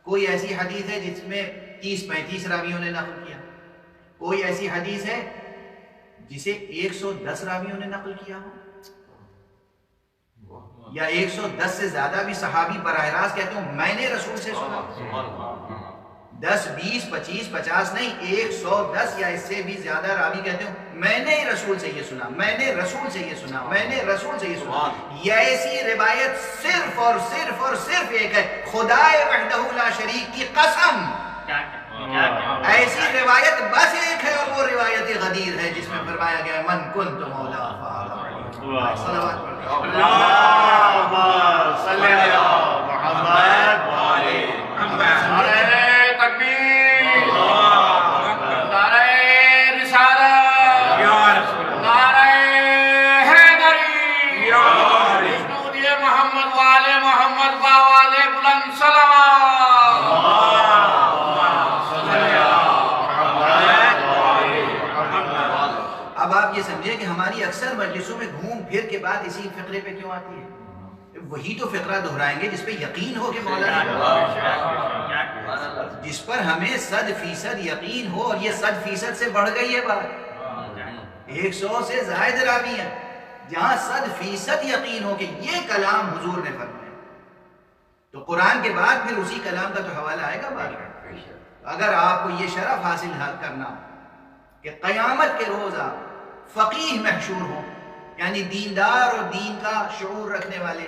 کوئی ایسی حدیث ہے جس میں 30-35 راویوں نے نقل کیا، کوئی ایسی حدیث ہے جسے 110 راویوں نے نقل کیا ہو، یا 110 سے زیادہ بھی صحابی براہ راست کہتے ہوں میں نے رسول سے سنا. 10 20 25 50 نہیں، 110 یا اس سے بھی زیادہ راوی کہتے ہوں میں نے رسول سے یہ سنا، میں نے رسول سے یہ سنا، میں نے رسول سے یہ سنا. یہ ایسی روایت صرف اور صرف اور صرف ایک ہے، خدائے وحدہ لا شریک کی قسم. ایسی روایت بس ایک ہے اور وہ روایت غدیر ہے جس میں فرمایا گیا من کنت مولا فعلا. صلوات اللهم صل على محمد وعلى محمد. نعرہ تکبیر، نعرہ رسالت، نعرہ حیدری، جنود محمد وعلى محمد وعلى بلند صلوات. اب آپ یہ سمجھیں کہ ہماری اکثر مجلسوں میں گھوم پھر کے بعد اسی فقرے پہ کیوں آتی ہے؟ وہی تو فقرہ دہرائیں گے جس پہ یقین ہو کہ مولا جس پر ہمیں 100% یقین ہو، اور یہ 100% سے بڑھ گئی ہے بات. 100 سے زائد راوی ہیں جہاں 100% یقین ہو کہ یہ کلام حضور نے فرمایا، تو قرآن کے بعد پھر اسی کلام کا تو حوالہ آئے گا بعد میں. اگر آپ کو یہ شرف حاصل کرنا کہ قیامت کے روز آپ فقیہ محشور ہوں، یعنی دیندار اور دین کا شعور رکھنے والے،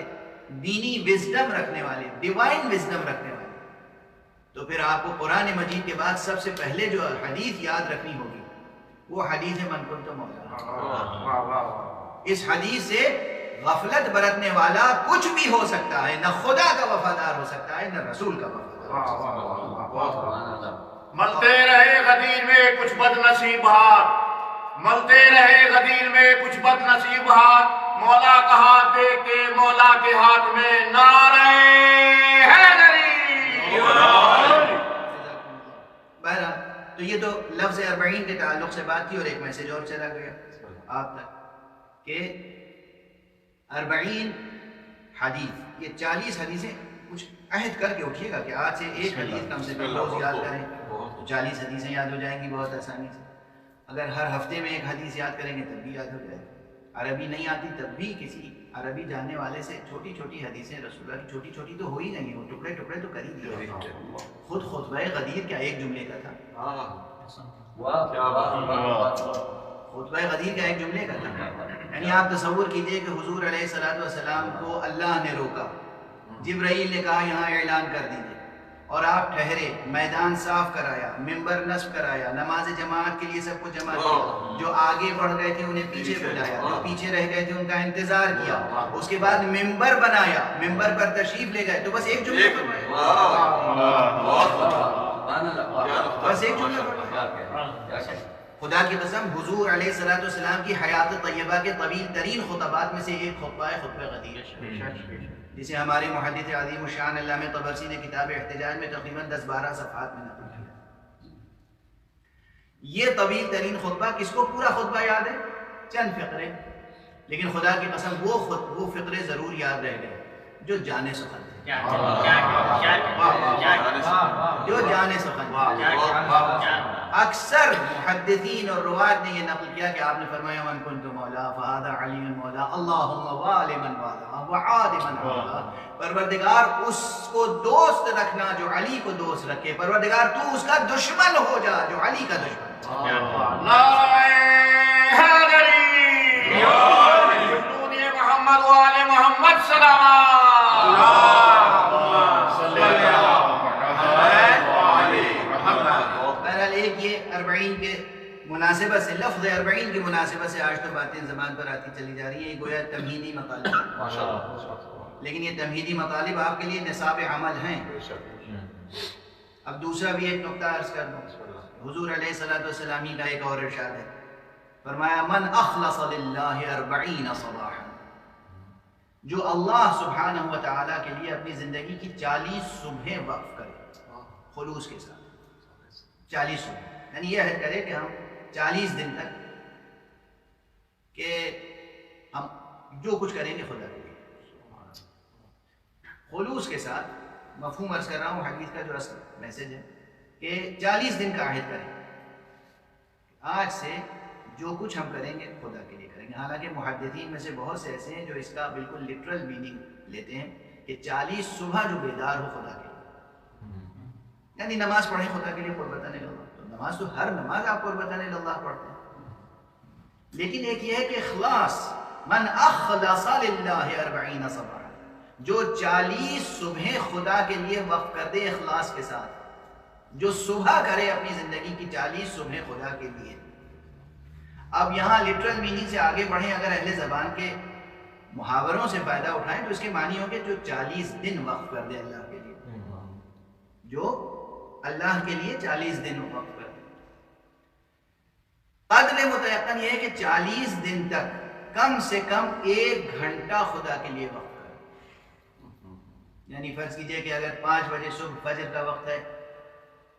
دینی وزڈم رکھنے والے، ڈیوائن وزڈم رکھنے والے، تو پھر آپ کو قرآن مجید کے بعد سب سے پہلے جو حدیث یاد رکھنی ہوگی وہ حدیث من کنت مولا. اس حدیث سے غفلت برتنے والا کچھ بھی ہو سکتا ہے، نہ خدا کا وفادار ہو سکتا ہے نہ رسول کا وفادار. ملتے رہے غدیر میں کچھ بد نصیب ہاتھ، ملتے رہے غدیر میں کچھ بد نصیب ہاتھ، مولا کا ہاتھ دیکھ کے مولا کے ہاتھ میں نعرہ حیدری. بہرحال تو یہ تو لفظ 40 کے تعلق سے بات تھی، اور ایک میسج اور چلا گیا آپ تک کہ 40 حدیث، یہ 40 حدیثیں کچھ عہد کر کے اٹھیے گا کہ آج سے ایک حدیث کم سے کم روز یاد کریں تو 40 حدیثیں یاد ہو جائیں گی بہت آسانی سے. اگر ہر ہفتے میں ایک حدیث یاد کریں گے تب بھی یاد ہو جائے گی. عربی نہیں آتی تب بھی کسی عربی جاننے والے سے چھوٹی چھوٹی حدیثیں رسول اللہ کی چھوٹی چھوٹی تو ہو ہی نہیں، وہ ٹکڑے ٹکڑے تو کر ہی دیے. خود خطبہ غدیر کیا ایک جملے کا تھا، خطبہ غدیر کا ایک جملے کا تھا. یعنی آپ تصور کیجئے کہ حضور علیہ السلام کو اللہ نے روکا، جبرائیل نے کہا یہاں اعلان کر دیجئے، اور آپ ٹھہرے، میدان صاف کرایا، ممبر نصب کرایا، نماز جماعت کے لیے سب کو جمع کیا، جو آگے بڑھ گئے تھے انہیں پیچھے بلایا، جو پیچھے رہ گئے تھے ان کا انتظار کیا، اس کے بعد ممبر بنایا، ممبر پر تشریف لے گئے، تو بس ایک جملہ بس ایک جملہ. خدا کی قسم حضور علیہ السلام کی حیات طیبہ کے طویل ترین خطبات میں سے ایک خطبہ ہے خطبہ غدیر، جسے ہمارے محدث عظیم الشان علامہ طبرسی نے کتاب احتجاج میں تقریباً 10-12 صفحات میں نقل کیا. یہ طویل ترین خطبہ کس کو پورا خطبہ یاد ہے؟ چند فقرے، لیکن خدا کی قسم وہ فقرے ضرور یاد رہ گئے جو جانے سخن تھے، جو جانے سخن. اکثر محدثین اور روات نے یہ نقل کیا کہ آپ نے فرمایا من کنت مولا فہذا علی مولا اللہم والی من والا وعاد من والا. پروردگار اس کو دوست رکھنا جو علی کو دوست رکھے، پروردگار تو اس کا دشمن ہو جا جو علی کا دشمن. محمد وآل محمد سلام. بہرحال ایک یہ 40 کے مناسبت سے، لفظ 40 کی مناسبت سے آج تو باتیں زبان پر آتی چلی جا رہی ہیں، گویا تمہیدی مطالب، لیکن یہ تمہیدی مطالب آپ کے لیے نصاب عمل ہیں. اب دوسرا بھی ایک نقطہ عرض کر دوں. حضور علیہ الصلوۃ والسلام کا ایک اور ارشاد ہے، فرمایا من اخلص للہ 40 صباحا، جو اللہ سبحانہ و تعالیٰ کے لیے اپنی زندگی کی 40 صبحیں وقف کرے خلوص کے ساتھ. 40 صبح یعنی یہ عہد کرے کہ ہم 40 دن تک کہ ہم جو کچھ کریں گے خدا کے لیے خلوص کے ساتھ. مفہوم عرض کر رہا ہوں، حدیث کا جو اصل میسج ہے کہ 40 دن کا عہد کریں، آج سے جو کچھ ہم کریں گے خدا کے لیے کریں گے. حالانکہ محدثین میں سے بہت سے ایسے ہیں جو اس کا بالکل لٹرل میننگ لیتے ہیں کہ 40 صبح جو بیدار ہو خدا کے لیے، یعنی نماز پڑھیں خدا کے لیے قربتاً اللہ. تو نماز تو ہر نماز آپ قربتاً اللہ پڑھتے ہیں، لیکن ایک یہ ہے کہ اخلاص، من اخلص للہ 40 صباحا، جو 40 صبحیں خدا کے لیے وقف کر دے اخلاص کے ساتھ، جو صبح کرے اپنی زندگی کی 40 صبحیں خدا کے لیے. اب یہاں لٹرل میننگ سے آگے بڑھیں، اگر اہل زبان کے محاوروں سے فائدہ اٹھائیں تو اس کے معنی ہوں گے جو 40 دن وقف کر دے اللہ کے لیے، جو اللہ کے لیے 40 دن وقف کر دے. قدر متیقن یہ ہے کہ 40 دن تک کم سے کم 1 گھنٹہ خدا کے لیے وقف کرے. یعنی فرض کیجئے کہ اگر 5 بجے صبح فجر کا وقت ہے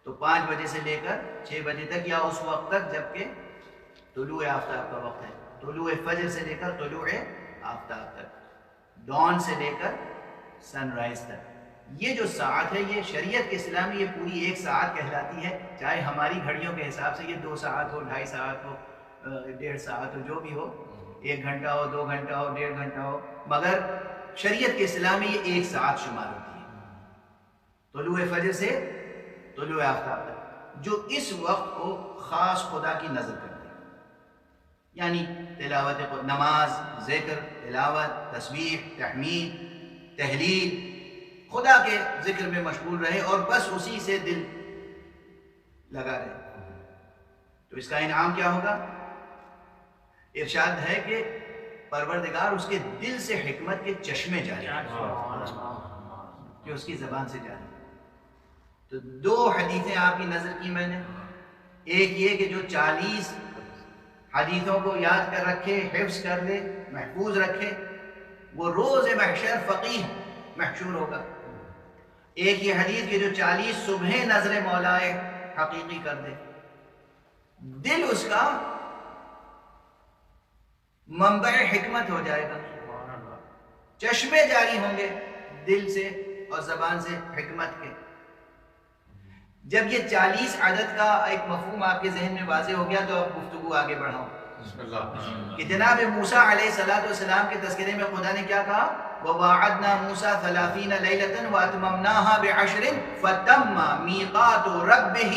تو 5 بجے سے لے کر 6 بجے تک، یا اس وقت تک جب کہ طلوع آفتاب کا وقت ہے، طلوع فجر سے لے کر طلوع آفتاب تک، ڈان سے لے کر سن رائز تک، یہ جو ساعت ہے یہ شریعت کے اصطلاح میں یہ پوری 1 ساعت کہلاتی ہے. چاہے ہماری گھڑیوں کے حساب سے یہ 2 ساعت ہو، 2.5 ساعت ہو، 1.5 ساعت ہو، جو بھی ہو، 1 گھنٹہ ہو، 2 گھنٹہ ہو، 1.5 گھنٹہ ہو، مگر شریعت کے اصطلاح میں یہ 1 ساعت شمار ہوتی ہے طلوع فجر سے طلوع آفتاب تک، جو اس وقت کو خاص خدا کی نظر کرتے ہیں. یعنی تلاوت نماز، ذکر، تلاوت، تسبیح، تحمید، تحلیل، خدا کے ذکر میں مشغول رہے اور بس اسی سے دل لگا رہے. تو اس کا انعام کیا ہوگا؟ ارشاد ہے کہ پروردگار اس کے دل سے حکمت کے چشمے جاری کہ اس کی زبان سے جاری. تو 2 حدیثیں آپ کی نظر کی میں نے، ایک یہ کہ جو 40 حدیثوں کو یاد کر رکھے، حفظ کر لے، محفوظ رکھے، وہ روز محشر فقیہ محشور ہوگا. ایک یہ حدیث کہ جو 40 صبحیں نظر مولائے حقیقی کر دے، دل اس کا منبع حکمت ہو جائے گا، چشمے جاری ہوں گے دل سے اور زبان سے حکمت کے. جب یہ 40 عدد کا ایک مفہوم آپ کے ذہن میں واضح ہو گیا تو اب گفتگو آگے بڑھاؤں کہ جناب موسیٰ علیہ السلام کے تذکرے میں خدا نے کیا کہا؟ وَوَاعَدْنَا مُوسَىٰ 30 لَيْلَةً وَأَتْمَمْنَاهَا بِعَشْرٍ فَتَمَّ مِيقَاتُ رَبِّهِ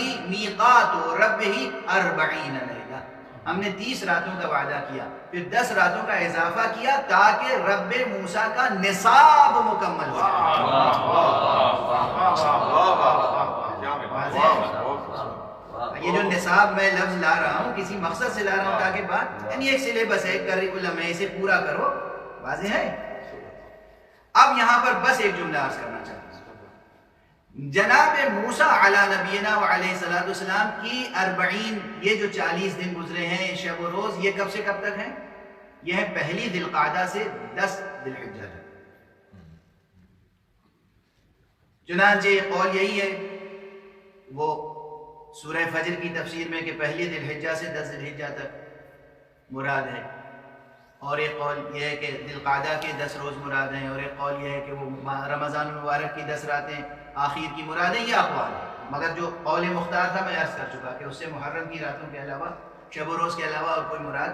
40 لَيْلَةً. ہم نے 30 راتوں کا وعدہ کیا، پھر 10 راتوں کا اضافہ کیا تاکہ رب موسیٰ کا نصاب مکمل ہو جائے. یہ جو نصاب میں لفظ لا رہا ہوں کسی مقصد سے لا رہا ہوں تاکہ بات، یعنی ایک سلیبس ہے، ایک کریکولم ہے، اسے پورا کرو. واضح ہے؟ اب یہاں پر بس ایک جملہ عرض کرنا چاہتا ہوں. جناب موسیٰ علی نبینا وعلیہ السلام کی 40 یہ جو 40 دن گزرے ہیں شب و روز، یہ کب سے کب تک ہیں؟ یہ ہے 1 ذی القعدہ سے 10 ذی الحجہ تک. چنانچہ قول یہی ہے، وہ سورہ فجر کی تفسیر میں کہ 1 ذی الحجہ سے 10 ذی الحجہ تک مراد ہے، اور ایک قول یہ ہے کہ ذی القعدہ کے 10 روز مراد ہیں، اور ایک قول یہ ہے کہ وہ رمضان المبارک کی 10 راتیں آخر کی مراد ہیں. یہ اقوال ہے، مگر جو قول مختار تھا میں عرض کر چکا کہ اس سے محرم کی راتوں کے علاوہ، شب و روز کے علاوہ اور کوئی مراد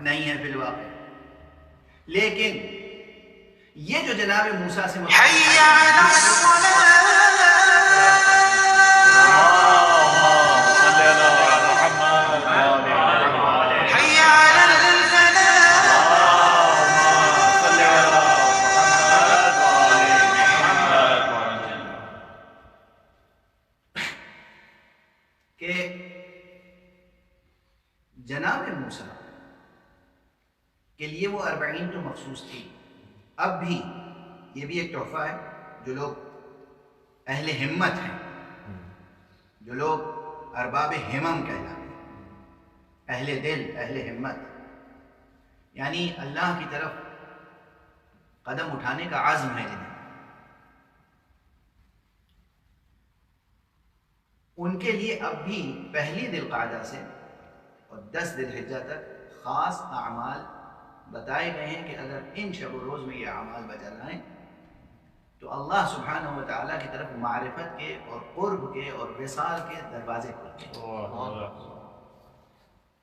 نہیں ہے فی الواقع. لیکن یہ جو جناب موسیٰ سے جناب موسیٰ کے لیے وہ 40 تو مخصوص تھی. اب بھی یہ بھی ایک تحفہ ہے. جو لوگ اہل ہمت ہیں، جو لوگ ارباب ہمم کہلاتے ہیں، اہل دل، اہل ہمت، یعنی اللہ کی طرف قدم اٹھانے کا عزم ہے جنہیں، ان کے لیے اب بھی پہلی ذی القعدہ سے اور 10 ذی الحجہ تک خاص اعمال بتائے گئے ہیں کہ اگر ان شب و روز میں یہ اعمال بجا لائیں تو اللہ سبحانہ و تعالیٰ کی طرف معرفت کے اور قرب کے اور وصال کے دروازے کھلتے ہیں.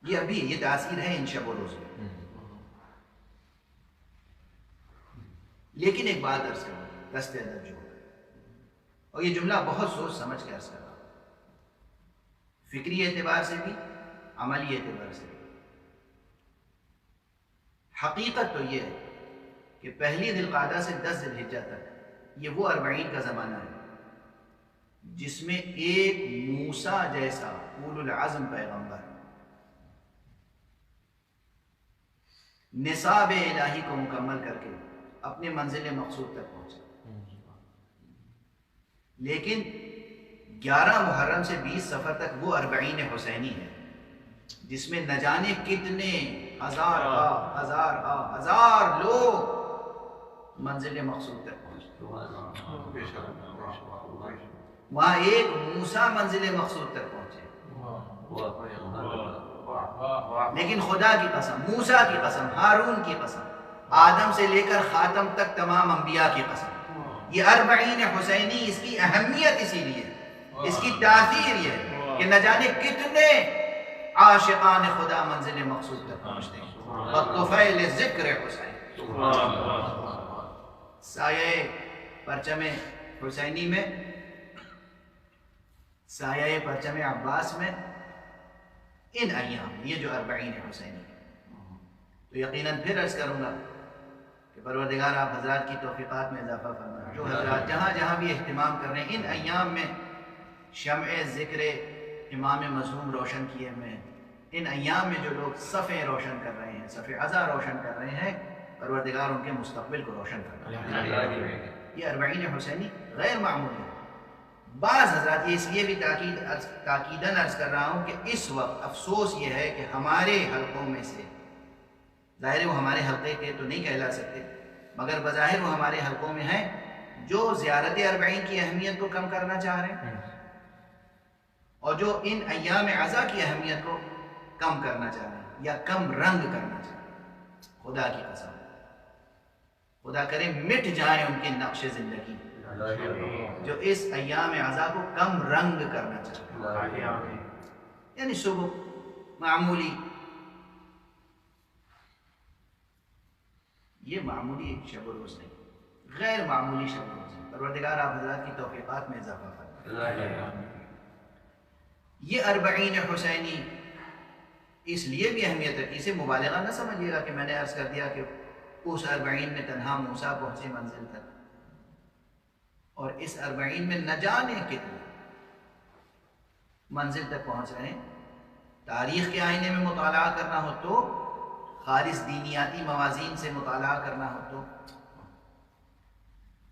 یہ ابھی یہ تاثیر ہے ان شب و روز میں. لیکن ایک بات عرض کروں دست ادب جو ہے، اور یہ جملہ بہت سوچ سمجھ کے عرض کر رہا ہوں، فکری اعتبار سے بھی عملی اعتبار سے بھی. حقیقت تو یہ ہے کہ پہلی ذی القعدہ سے 10 ذی الحجہ تک یہ وہ 40 کا زمانہ ہے جس میں ایک موسیٰ جیسا اولو العزم پیغمبر نصاب الہی کو مکمل کر کے اپنے منزل مقصود تک پہنچا. لیکن 11 محرم سے 20 صفر تک وہ 40 حسینی ہے جس میں نہ جانے کتنے ہزار لوگ منزل مقصود تک پہنچتے. وہاں ایک موسیٰ منزل مقصود تک پہنچے. لیکن خدا کی قسم، موسیٰ کی قسم، ہارون کی قسم، آدم سے لے کر خاتم تک تمام انبیاء کی قسم، یہ 40 حسینی اس کی اہمیت اسی لیے، اس کی تاثیر یہ ہے کہ نہ جانے کتنے عاشقان خدا منزل مقصود تک پہنچتے ہیں. وَالطُفَيْلِ ذِكْرِ حسین. سایہ پرچم حسینی میں، سایہ پرچم عباس میں، ان ایام یہ جو 40 حسینی ہے، تو یقیناً پھر عرض کروں گا کہ پروردگار آپ حضرات کی توفیقات میں اضافہ فرمائے. جو حضرات جہاں جہاں بھی اہتمام کر رہے ہیں ان ایام میں شمع ذکر امام مظلوم روشن کیے ہوئے ہیں، ان ایام میں جو لوگ صفیں روشن کر رہے ہیں، صف عزا روشن کر رہے ہیں، پروردگار ان کے مستقبل کو روشن کر رہا ہے. یہ 40 حسینی غیر معمولی ہے. بعض حضرات یہ اس لیے بھی تاکیداً عرض کر رہا ہوں کہ اس وقت افسوس یہ ہے کہ ہمارے حلقوں میں سے، ظاہر وہ ہمارے حلقے کے تو نہیں کہلا سکتے مگر بظاہر وہ ہمارے حلقوں میں ہیں جو زیارت 40 کی اہمیت کو کم کرنا چاہ رہے ہیں اور جو ان ایام عزا کی اہمیت کو کم کرنا چاہ رہے ہیں یا کم رنگ کرنا چاہ رہے ہیں. خدا کی قسم، خدا کرے مٹ جائیں ان کے نقش زندگی جو اس ایام عزا کو کم رنگ کرنا چاہتے ہیں. یعنی صبح معمولی، یہ معمولی شب و روز نہیں، غیر معمولی شب و روز ہے. پروردگار آپ حضرات کی توفیقات میں اضافہ فرمائے. یہ 40 حسینی اس لیے بھی اہمیت رکھی، اسے مبالغہ نہ سمجھیے گا کہ میں نے عرض کر دیا کہ اس 40 میں تنہا موسیٰ پہنچے منزل تک، اور اس 40 میں نہ جانے کتنے منزل تک پہنچ رہے ہیں. تاریخ کے آئینے میں مطالعہ کرنا ہو تو، خالص دینیاتی موازین سے مطالعہ کرنا ہو تو،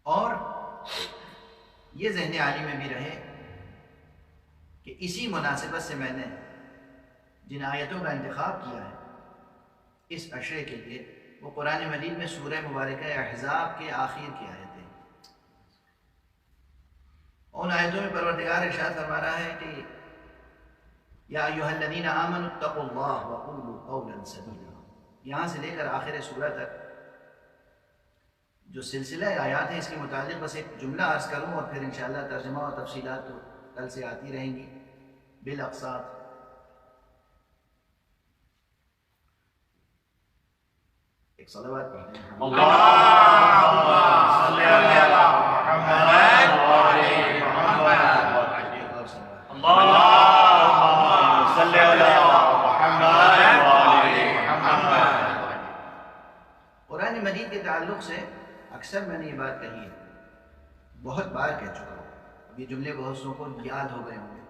اور یہ ذہن عالی میں بھی رہے کہ اسی مناسبت سے میں نے جن آیتوں کا انتخاب کیا ہے اس عشرے کے لیے، وہ قرآن مجید میں سورہ مبارکہ احزاب کے آخر کی آیتیں. ان آیتوں میں پروردگار ارشاد فرما رہا ہے کہ یا ایھا الذین آمنوا اتقوا اللہ وقولوا قولا سدیدا. یہاں سے لے کر آخر سورہ تک جو سلسلہ آیات ہیں اس کے متعلق بس ایک جملہ عرض کروں اور پھر انشاءاللہ ترجمہ اور تفصیلات تو کل سے آتی رہیں گی بالاقساط. ایک صلوات پڑھتے ہیں. اللهم صل على محمد وعلى محمد. اللهم صل على محمد وعلى محمد. قرآن مجید کے تعلق سے اکثر میں نے یہ بات کہی ہے، بہت بار کہہ چکا ہوں. اب یہ جملے بہت سو کو یاد ہو گئے ہوں گے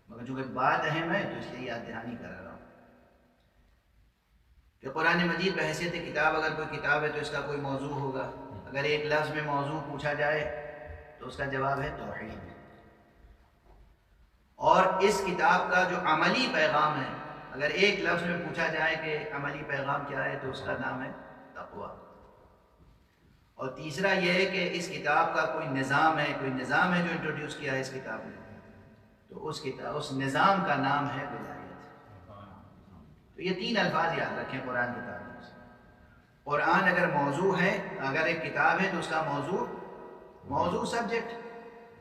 مگر چونکہ بات اہم ہے تو اس لیے یاد دہانی کرا رہا ہوں. کہ قرآن مجید بحیثیت کتاب اگر کوئی کتاب ہے تو اس کا کوئی موضوع ہوگا. اگر ایک لفظ میں موضوع پوچھا جائے تو اس کا جواب ہے توحید. اور اس کتاب کا جو عملی پیغام ہے، اگر ایک لفظ میں پوچھا جائے کہ عملی پیغام کیا ہے تو اس کا نام ہے تقویٰ. اور تیسرا یہ ہے کہ اس کتاب کا کوئی نظام ہے جو انٹروڈیوس کیا ہے اس کتاب نے، تو اس نظام کا نام ہے ولایت. تو یہ 3 الفاظ یاد رکھیں قرآن کی تعلیم سے. قرآن اگر موضوع ہے، اگر ایک کتاب ہے تو اس کا موضوع سبجیکٹ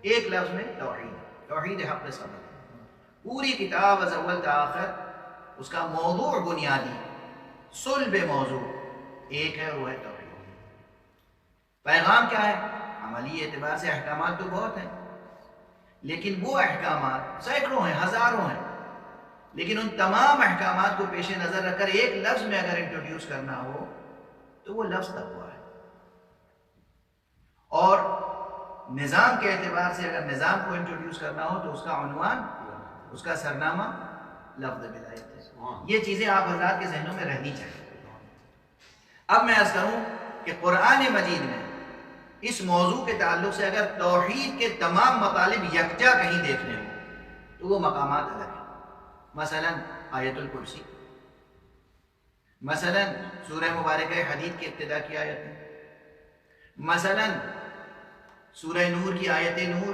ایک لفظ میں توحید حق صمد. پوری کتاب از اول تا آخر اس کا موضوع بنیادی صلب موضوع ایک ہے، وہ ہے توحید. پیغام کیا ہے؟ عملی اعتبار سے احکامات تو بہت ہیں، لیکن وہ احکامات سینکڑوں ہیں، ہزاروں ہیں، لیکن ان تمام احکامات کو پیش نظر رکھ کر ایک لفظ میں اگر انٹروڈیوس کرنا ہو تو وہ لفظ تقویٰ ہے. اور نظام کے اعتبار سے اگر نظام کو انٹروڈیوس کرنا ہو تو اس کا عنوان، اس کا سرنامہ لفظ ولایت ہے. یہ چیزیں آپ حضرات کے ذہنوں میں رہنی چاہیے. اب میں عرض کروں کہ قرآن مجید میں اس موضوع کے تعلق سے اگر توحید کے تمام مطالب یکجا کہیں دیکھنے ہوں تو وہ مقامات الگ ہیں. مثلا آیت الکرسی، مثلا سورہ مبارکہ حدید کی ابتدا کی آیت ہے، مثلا سورہ نور کی آیت نور،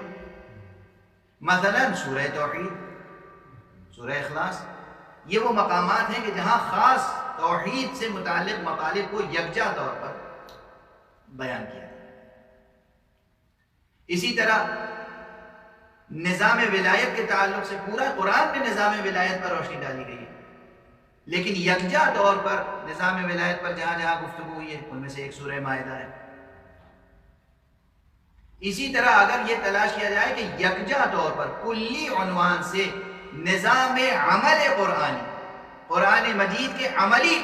مثلا سورہ توحید، سورہ اخلاص. یہ وہ مقامات ہیں کہ جہاں خاص توحید سے متعلق مطالب کو یکجا طور پر بیان کیا. اسی طرح نظام ولایت کے تعلق سے پورا قرآن میں نظام ولایت پر روشنی ڈالی گئی ہے، لیکن یکجا طور پر نظام ولایت پر جہاں جہاں گفتگو ہوئی ہے ان میں سے ایک سورہ مائدہ ہے. اسی طرح اگر یہ تلاش کیا جائے کہ یکجا طور پر کلی عنوان سے نظام عمل قرآن مجید کے عملی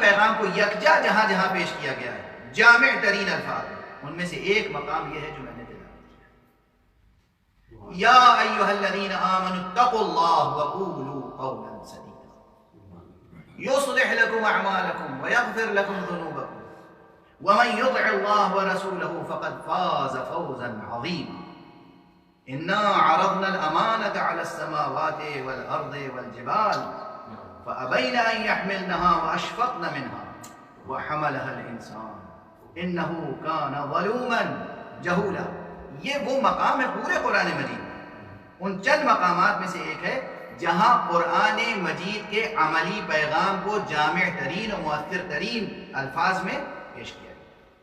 پیغام کو یکجا جہاں جہاں پیش کیا گیا ہے، جامع ترین الفاظ، ان میں سے ایک مقام یہ ہے جو میں نے تلاوت کیا. یا ایھا الذین آمنوا اتقوا اللہ وقولوا قولا سدیدا یصلح لکم اعمالکم ویغفر لکم ذنوبکم ومن یطع اللہ ورسولہ فقد فاز فوزا عظیما. انا عرضنا الامانة على السماوات والارض والجبال فابین ان يحملنها واشفقن منها وحملها الانسان انه كان ظلوما جہولا. یہ وہ مقام ہے پورے قرآن مجید میں، ان چند مقامات میں سے ایک ہے جہاں قرآن مجید کے عملی پیغام کو جامع ترین و مؤثر ترین الفاظ میں پیش کیا گیا.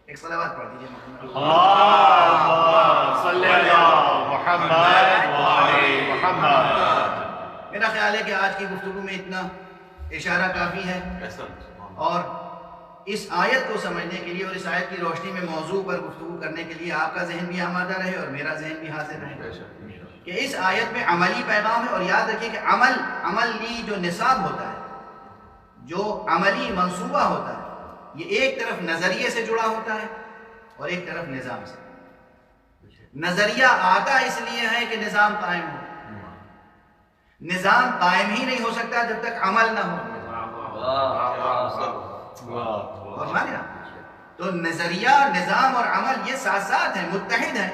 ایک صلوات پڑھ دیجیے محمد صلی اللہ محمد وعلی محمد. میرا خیال ہے کہ آج کی گفتگو میں اتنا اشارہ کافی ہے، اور اس آیت کو سمجھنے کے لیے اور اس آیت کی روشنی میں موضوع پر گفتگو کرنے کے لیے آپ کا ذہن بھی آمادہ رہے اور میرا ذہن بھی حاضر رہے کہ اس آیت میں عملی پیغام ہے. اور یاد رکھیے کہ عملی جو نصاب ہوتا ہے، جو عملی منصوبہ ہوتا ہے، یہ ایک طرف نظریے سے جڑا ہوتا ہے اور ایک طرف نظام سے. نظریہ آتا اس لیے ہے کہ نظام قائم ہو. نظام قائم ہی نہیں ہو سکتا جب تک عمل نہ ہو. اور مانے نا، تو نظریہ، نظام اور عمل یہ ساتھ ساتھ ہیں، متحد ہیں.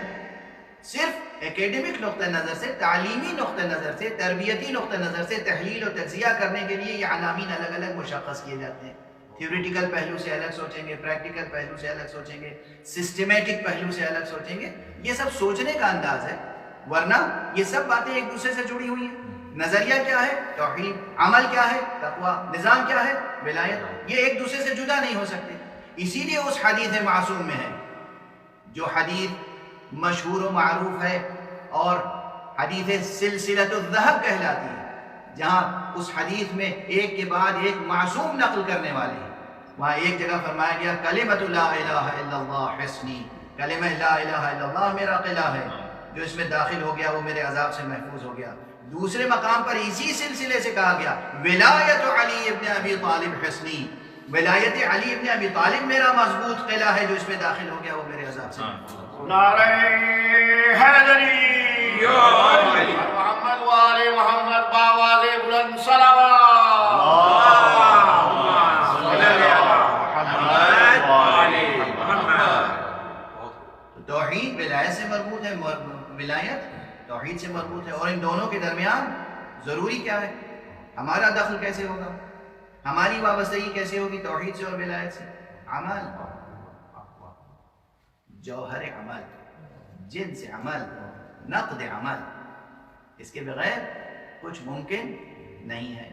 صرف ایکیڈمک نقطہ نظر سے، تعلیمی نقطہ نظر سے، تربیتی نقطہ نظر سے تحلیل و تجزیہ کرنے کے لیے یہ عناوین الگ الگ مشخص کیے جاتے ہیں. تھیوریٹیکل پہلو سے الگ سوچیں گے، پریکٹیکل پہلو سے الگ سوچیں گے، سسٹمیٹک پہلو سے الگ سوچیں گے. یہ سب سوچنے کا انداز ہے، ورنہ یہ سب باتیں ایک دوسرے سے جڑی ہوئی ہیں. نظریہ کیا ہے؟ توحید. عمل کیا ہے؟ تقویٰ. نظام کیا ہے؟ ولایت. یہ ایک دوسرے سے جدا نہیں ہو سکتے. اسی لیے اس حدیث معصوم میں ہے، جو حدیث مشہور و معروف ہے اور حدیث سلسلۃ الذہب کہلاتی ہے، جہاں اس حدیث میں ایک کے بعد ایک معصوم نقل کرنے والے ہیں. وہاں ایک جگہ فرمایا گیا کلمۃ لا الہ الا اللہ حصنی، کلمہ لا الہ الا اللہ میرا قلعہ ہے، جو اس میں داخل ہو گیا وہ میرے عذاب سے محفوظ ہو گیا. دوسرے مقام پر اسی سلسلے سے کہا گیا ولایت علی ابن ابی طالب حصنی، ولایت علی ابن ابی طالب میرا مضبوط قلعہ ہے، جو اس میں داخل ہو گیا وہ میرے عذاب سے محفوظ ہو گیا. نعرہ حیدری محمد وآل محمد باواز بلند صلوات. توحید ولایت سے مربوط ہے، ولایت توحید سے مربوط ہے، اور ان دونوں کے درمیان ضروری کیا ہے؟ ہمارا دخل کیسے ہوگا؟ ہماری وابستگی کیسے ہوگی توحید سے اور ولایت سے؟ عمل، جوہر عمل، جنس عمل، نقد عمل، اس کے بغیر کچھ ممکن نہیں ہے۔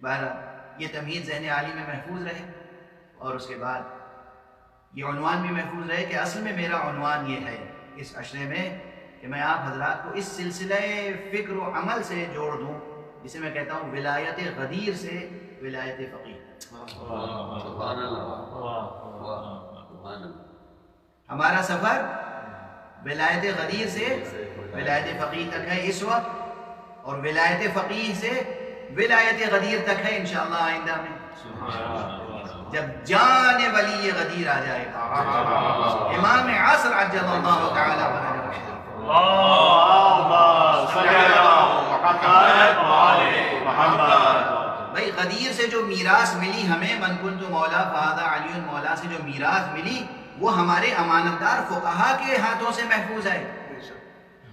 بہرحال یہ تمہید ذہن عالی میں محفوظ رہے، اور اس کے بعد یہ عنوان بھی محفوظ رہے کہ اصل میں میرا عنوان یہ ہے اس عشرے میں کہ میں آپ حضرات کو اس سلسلہ فکر و عمل سے جوڑ دوں جسے میں کہتا ہوں ولایت غدیر سے ولایت فقیہ۔ ہمارا سفر ولایت غدیر سے ولایت فقیہ تک ہے اس وقت، اور ولایت فقیہ سے ولایت غدیر تک ہے انشاءاللہ آئندہ میں، جب جان ولی غدیر آ جائے گا، امام عصر عجل اللہ تعالی فرجہ الشریف۔ بھائی غدیر سے جو میراث ملی ہمیں، من کنت مولا فہذا علی مولا سے جو میراث ملی وہ ہمارے امانتدار فقہا کے ہاتھوں سے محفوظ ہے،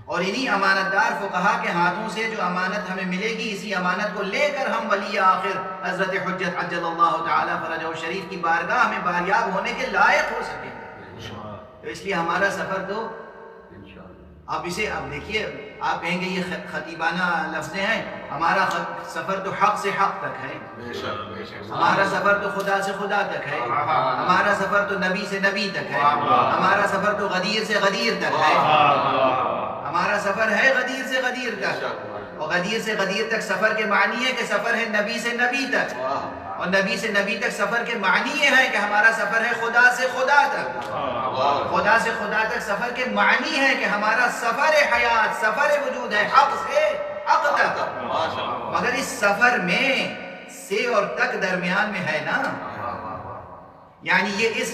اور انہی امانتدار فقہا کے ہاتھوں سے جو امانت ہمیں ملے گی، اسی امانت کو لے کر ہم ولی آخر حضرت حجت عجل اللہ تعالی فرجہ الشریف کی بارگاہ میں باریاب ہونے کے لائق ہو سکیں گے۔ تو اس لیے ہمارا سفر تو اب اسے اب دیکھیے، آپ کہیں گے یہ خطیبانہ لفظیں ہیں، ہمارا سفر تو حق سے حق تک ہے، ہمارا سفر تو خدا سے خدا تک ہے، ہمارا سفر تو نبی سے نبی تک ہے، ہمارا سفر تو غدیر سے غدیر تک ہے، ہمارا سفر ہے غدیر سے غدیر تک، اور غدیر سے غدیر تک سفر کے معنی ہے کہ سفر ہے نبی سے نبی تک، اور نبی سے نبی تک سفر کے معنی یہ ہے کہ ہمارا سفر ہے خدا سے خدا تک، خدا سے خدا تک سفر کے معنی ہے کہ ہمارا سفر حیات، سفر وجود ہے حق سے حق تک، مگر اس سفر میں سے اور تک درمیان میں ہے نا، یعنی یہ اس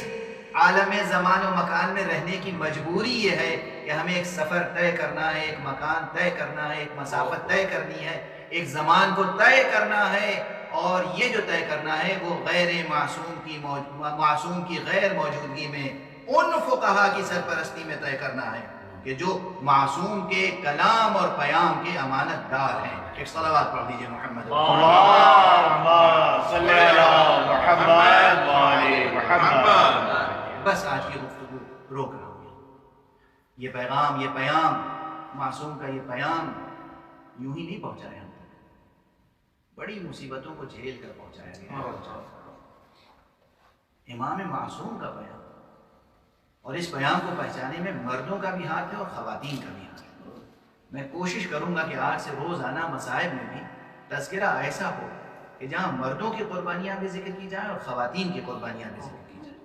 عالم زمان و مکان میں رہنے کی مجبوری یہ ہے کہ ہمیں ایک سفر طے کرنا ہے، ایک مکان طے کرنا ہے، ایک مسافت طے کرنی ہے، ایک زمان کو طے کرنا ہے، اور یہ جو طے کرنا ہے وہ غیر معصوم کی غیر موجودگی میں ان فقہا کی سرپرستی میں طے کرنا ہے کہ جو معصوم کے کلام اور پیام کے امانت دار ہیں۔ ایک صلوات پڑھ دیجئے محمد اللہم صلی علی محمد وعلی محمد۔ بس آج کی گفتگو روک رہا ہوں، یہ پیغام، یہ پیام معصوم کا، یہ پیام یوں ہی نہیں پہنچایا ہم تک، بڑی مصیبتوں کو جھیل کر پہنچایا گیا، امام معصوم کا پیام، اور اس پیام کو پہچانے میں مردوں کا بھی ہاتھ ہے اور خواتین کا بھی ہاتھ ہے۔ میں کوشش کروں گا کہ آج سے روزانہ مصائب میں بھی تذکرہ ایسا ہو کہ جہاں مردوں کی قربانیاں بھی ذکر کی جائیں اور خواتین کی قربانیاں بھی ذکر کی جائیں،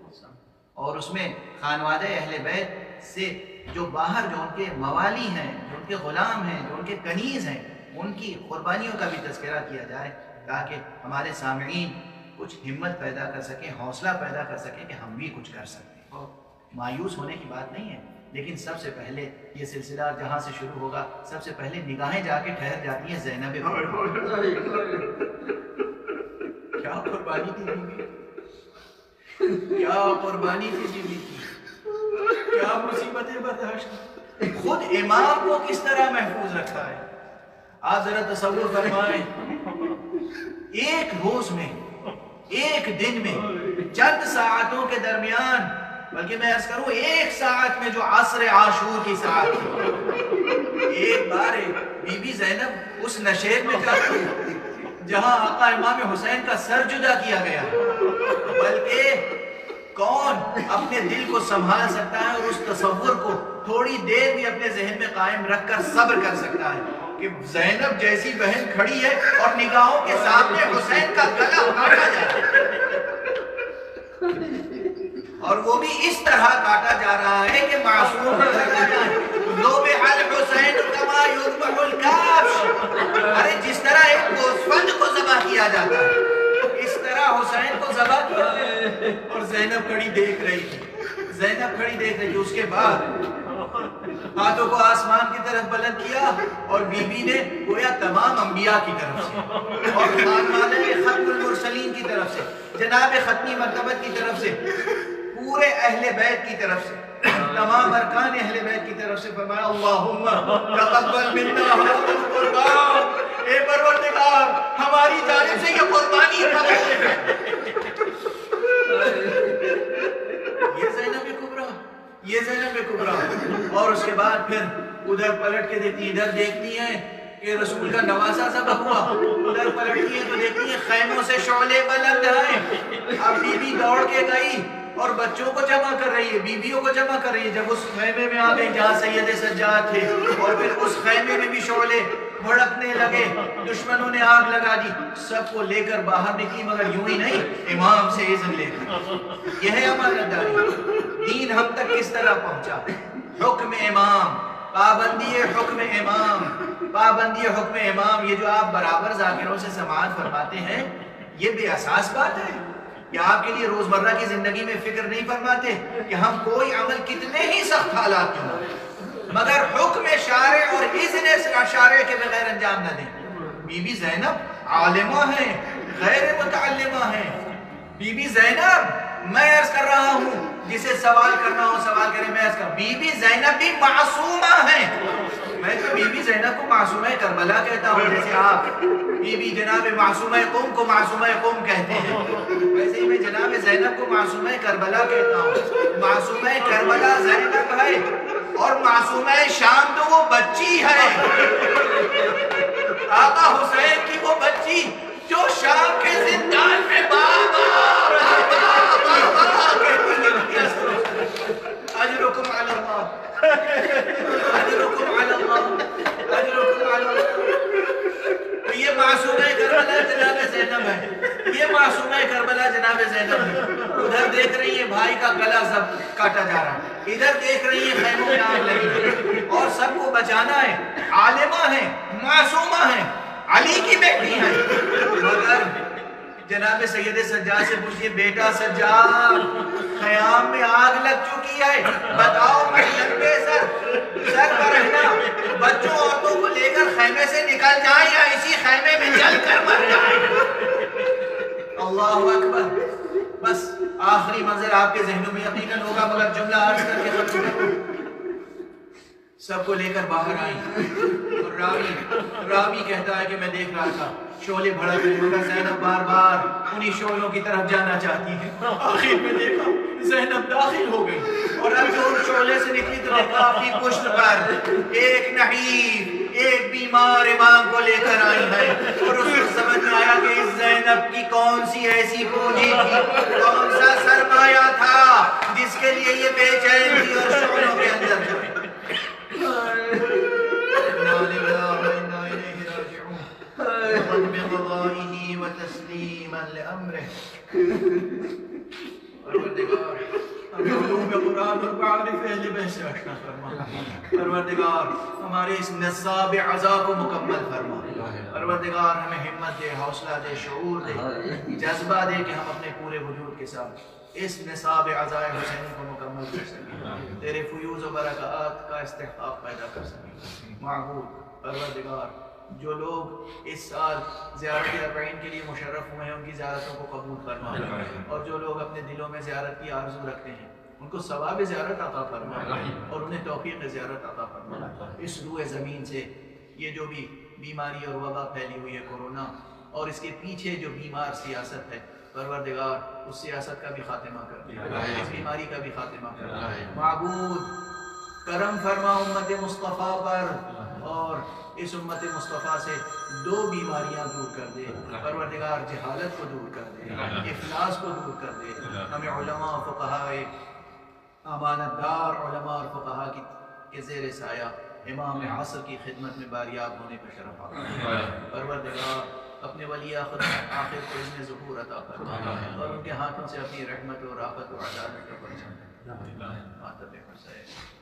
اور اس میں خانوادہ اہل بیت سے جو باہر جو ان کے موالی ہیں، جو ان کے غلام ہیں، جو ان کے کنیز ہیں، ان کی قربانیوں کا بھی تذکرہ کیا جائے تاکہ ہمارے سامعین کچھ ہمت پیدا کر سکیں، حوصلہ پیدا کر سکیں کہ ہم بھی کچھ کر سکتے ہیں۔ مایوس ہونے کی بات نہیں ہے، لیکن سب سے پہلے یہ سلسلہ جہاں سے شروع ہوگا، سب سے پہلے نگاہیں جا کے ٹھہر جاتی ہیں زینب کیا قربانی تھی بیوی، کیا قربانی تھی بیوی کی، کیا مصیبتیں برداشت، خود امام کو کس طرح محفوظ رکھا ہے۔ آپ ذرا تصور فرمائیں، ایک روز میں، ایک دن میں، چند ساعتوں کے درمیان، بلکہ میں عرض کروں ایک ساعت میں جو عصر عاشور کی ساعت تھی، ایک بار بی بی زینب اس نشیب میں جاتی جہاں آقا امام حسین کا سر جدا کیا گیا، بلکہ کون اپنے دل کو سنبھال سکتا ہے اور اس تصور کو تھوڑی دیر بھی اپنے ذہن میں قائم رکھ کر صبر کر سکتا ہے کہ زینب جیسی بہن کھڑی ہے اور نگاہوں کے سامنے حسین کا گلا کاٹا جا رہا ہے، اور وہ بھی اس طرح کاٹا جا رہا ہے کہ معصوم ذبح الحسین کما یذبح الکبش، ارے جس طرح ایک گوسفند کو ذبح کیا جاتا ہے اس طرح حسین کو ذبح کیا، اور زینب کھڑی دیکھ رہی تھی، زینب کھڑی دیکھ رہی تھی۔ اس کے بعد ہاتھوں کو آسمان کی طرف بلند کیا اور بی بی نے گویا تمام انبیاء کی طرف سے اور خانوادہ ختم المرسلین کی طرف سے، جناب ختمی مرتبت کی طرف سے، پورے اہل بیت کی طرف سے تمام ارکان اہل بیت کی طرف سے فرمایا اللہم تقبل منا هذا القربان، اے پروردگار ہماری جانب سے یہ قربانی قبول کر۔ یہ زینب کبریٰ، یہ زینب کبریٰ۔ اور اس کے بعد پھر ادھر پلٹ کے دیکھتی ہیں، ادھر دیکھتی ہیں کہ رسول کا نواسہ ذبح ہوا، ادھر پلٹتی ہیں تو دیکھتی ہیں خیموں سے شعلے بلند ہیں۔ اب بی بی دوڑ کے گئی اور بچوں کو جمع کر رہی ہے، بیویوں کو جمع کر رہی ہے۔ جب اس خیمے میں آ گئی جہاں سید سجاد تھے، اور پھر اس خیمے میں بھی شعلے بھڑکنے لگے، دشمنوں نے آگ لگا دی، سب کو لے کر باہر نکلی، مگر یوں ہی نہیں، امام سے اذن لے کر۔ یہ ہے امانت داری۔ دین ہم تک کس طرح پہنچا؟ حکم امام، پابندی حکم امام، پابندی حکم امام۔ یہ جو آپ برابر ذاکروں سے سماعت فرماتے ہیں، یہ بے اساس بات ہے کہ آپ کے لیے روزمرہ کی زندگی میں فکر نہیں فرماتے کہ ہم کوئی عمل کتنے ہی سخت حالات کیوں ہوں مگر حکم شارع اور اذن شارع کے بغیر انجام نہ دیں۔ بی بی زینب عالمہ ہیں، غیر متعلمہ ہیں۔ بی بی زینب، میں عرض کر رہا ہوں، جسے سوال کرنا ہو سوال کریں، میں عرض کر، بی بی زینب بھی معصومہ ہیں۔ میں تو بی بی زینب کو معصومہ کربلا کہتا ہوں، جیسے آپ بی بی جناب معصومہ قوم کو معصومہ قوم کہتے ہیں، ویسے ہی میں جناب زینب کو معصومہ کربلا کہتا ہوں۔ معصومہ کربلا زینب ہے، اور معصومہ شام تو وہ بچی ہے، آقا حسین کی وہ بچی جو شام کے زندان میں بابا اجرکم علی اللہ، اجرکم علی اللہ، اجرکم علی اللہ۔ یہ معصومہ کربلا جناب زینب ہے، یہ معصومہ کربلا جناب زینب ہے۔ ادھر دیکھ رہی ہے بھائی کا گلا سب کاٹا جا رہا ہے، ادھر دیکھ رہی ہے خیموں میں آگ لگی ہے، اور سب کو بچانا ہے۔ عالمہ ہیں، معصومہ ہیں، علی کی بیٹی ہیں، مگر جناب سید سجاد سے پوچھئے، بیٹا سجاد خیام میں آگ لگ چکی ہے، بتاؤ میں لمبے سر پر رہنا بچوں عورتوں کو لے کر خیمے سے نکل جائیں یا اسی خیمے میں جل کر مر جائیں؟ اللہ اکبر۔ بس آخری منظر آپ کے ذہنوں میں یقیناً ہوگا، مگر جملہ عرض کر کے ختم کروں۔ سب کو لے کر باہر آئی، اور راوی کہتا ہے کہ میں دیکھ رہا تھا شعلے بھڑک رہے، مگر زینب بار بار انہی شعلوں کی طرف جانا چاہتی ہے۔ آخر میں دیکھا زینب داخل ہو گئی، اور اب جو ان شعلے سے نکلی تو دیکھا اپنی پشت پر ایک نحیف، ایک بیمار امام کو لے کر آئی ہے، اور اس کو سمجھ میں آیا کہ اس زینب کی کون سی ایسی پونجی تھی، کون سا سرمایہ تھا جس کے لیے یہ بے چین تھی اور شعلوں کے اندر جو بقضائه وتسليما لأمره۔ پروردگار ہمیں علوم قرآن اور معارف اہل بیت سے آشنا فرما، پروردگار ہمارے اس نصاب عزا کو مکمل فرما، پروردگار ہمیں ہمت دے، حوصلہ دے، شعور دے، جذبہ دے کہ ہم اپنے پورے وجود کے ساتھ اس نصاب عزا حسینی کو مکمل کر سکیں، تیرے فیوز و برکات کا استحقاق پیدا کر سکیں۔ معبود پروردگار، جو لوگ اس سال زیارت اربعین کے لیے مشرف ہوئے ہیں ان کی زیارتوں کو قبول فرما، اور جو لوگ اپنے دلوں میں زیارت کی آرزو رکھتے ہیں ان کو ثواب زیارت عطا فرما، اور انہیں توفیق زیارت عطا فرما۔ اس روح زمین سے یہ جو بھی بیماری اور وبا پھیلی ہوئی ہے کورونا، اور اس کے پیچھے جو بیمار سیاست ہے، پروردگار اس سیاست کا بھی خاتمہ کر دے، اس بیماری کا بھی خاتمہ کر دے۔ معبود کرم فرما امت مصطفیٰ پر، اور اس امت مصطفیٰ سے دو بیماریاں دور کر دے، پروردگار جہالت کو دور کر دے، افلاس کو دور کر دے، ہمیں علماء اور فقہاء، امانت دار علماء اور فقہاء کے زیر سایہ امام عصر کی خدمت میں باریاب ہونے کا شرف عطا فرما۔ پروردگار اپنے ولی آخر کو اذن ظہور عطا فرما، اور ان کے ہاتھوں سے اپنی رحمت و رافت و عدالت کا پرچم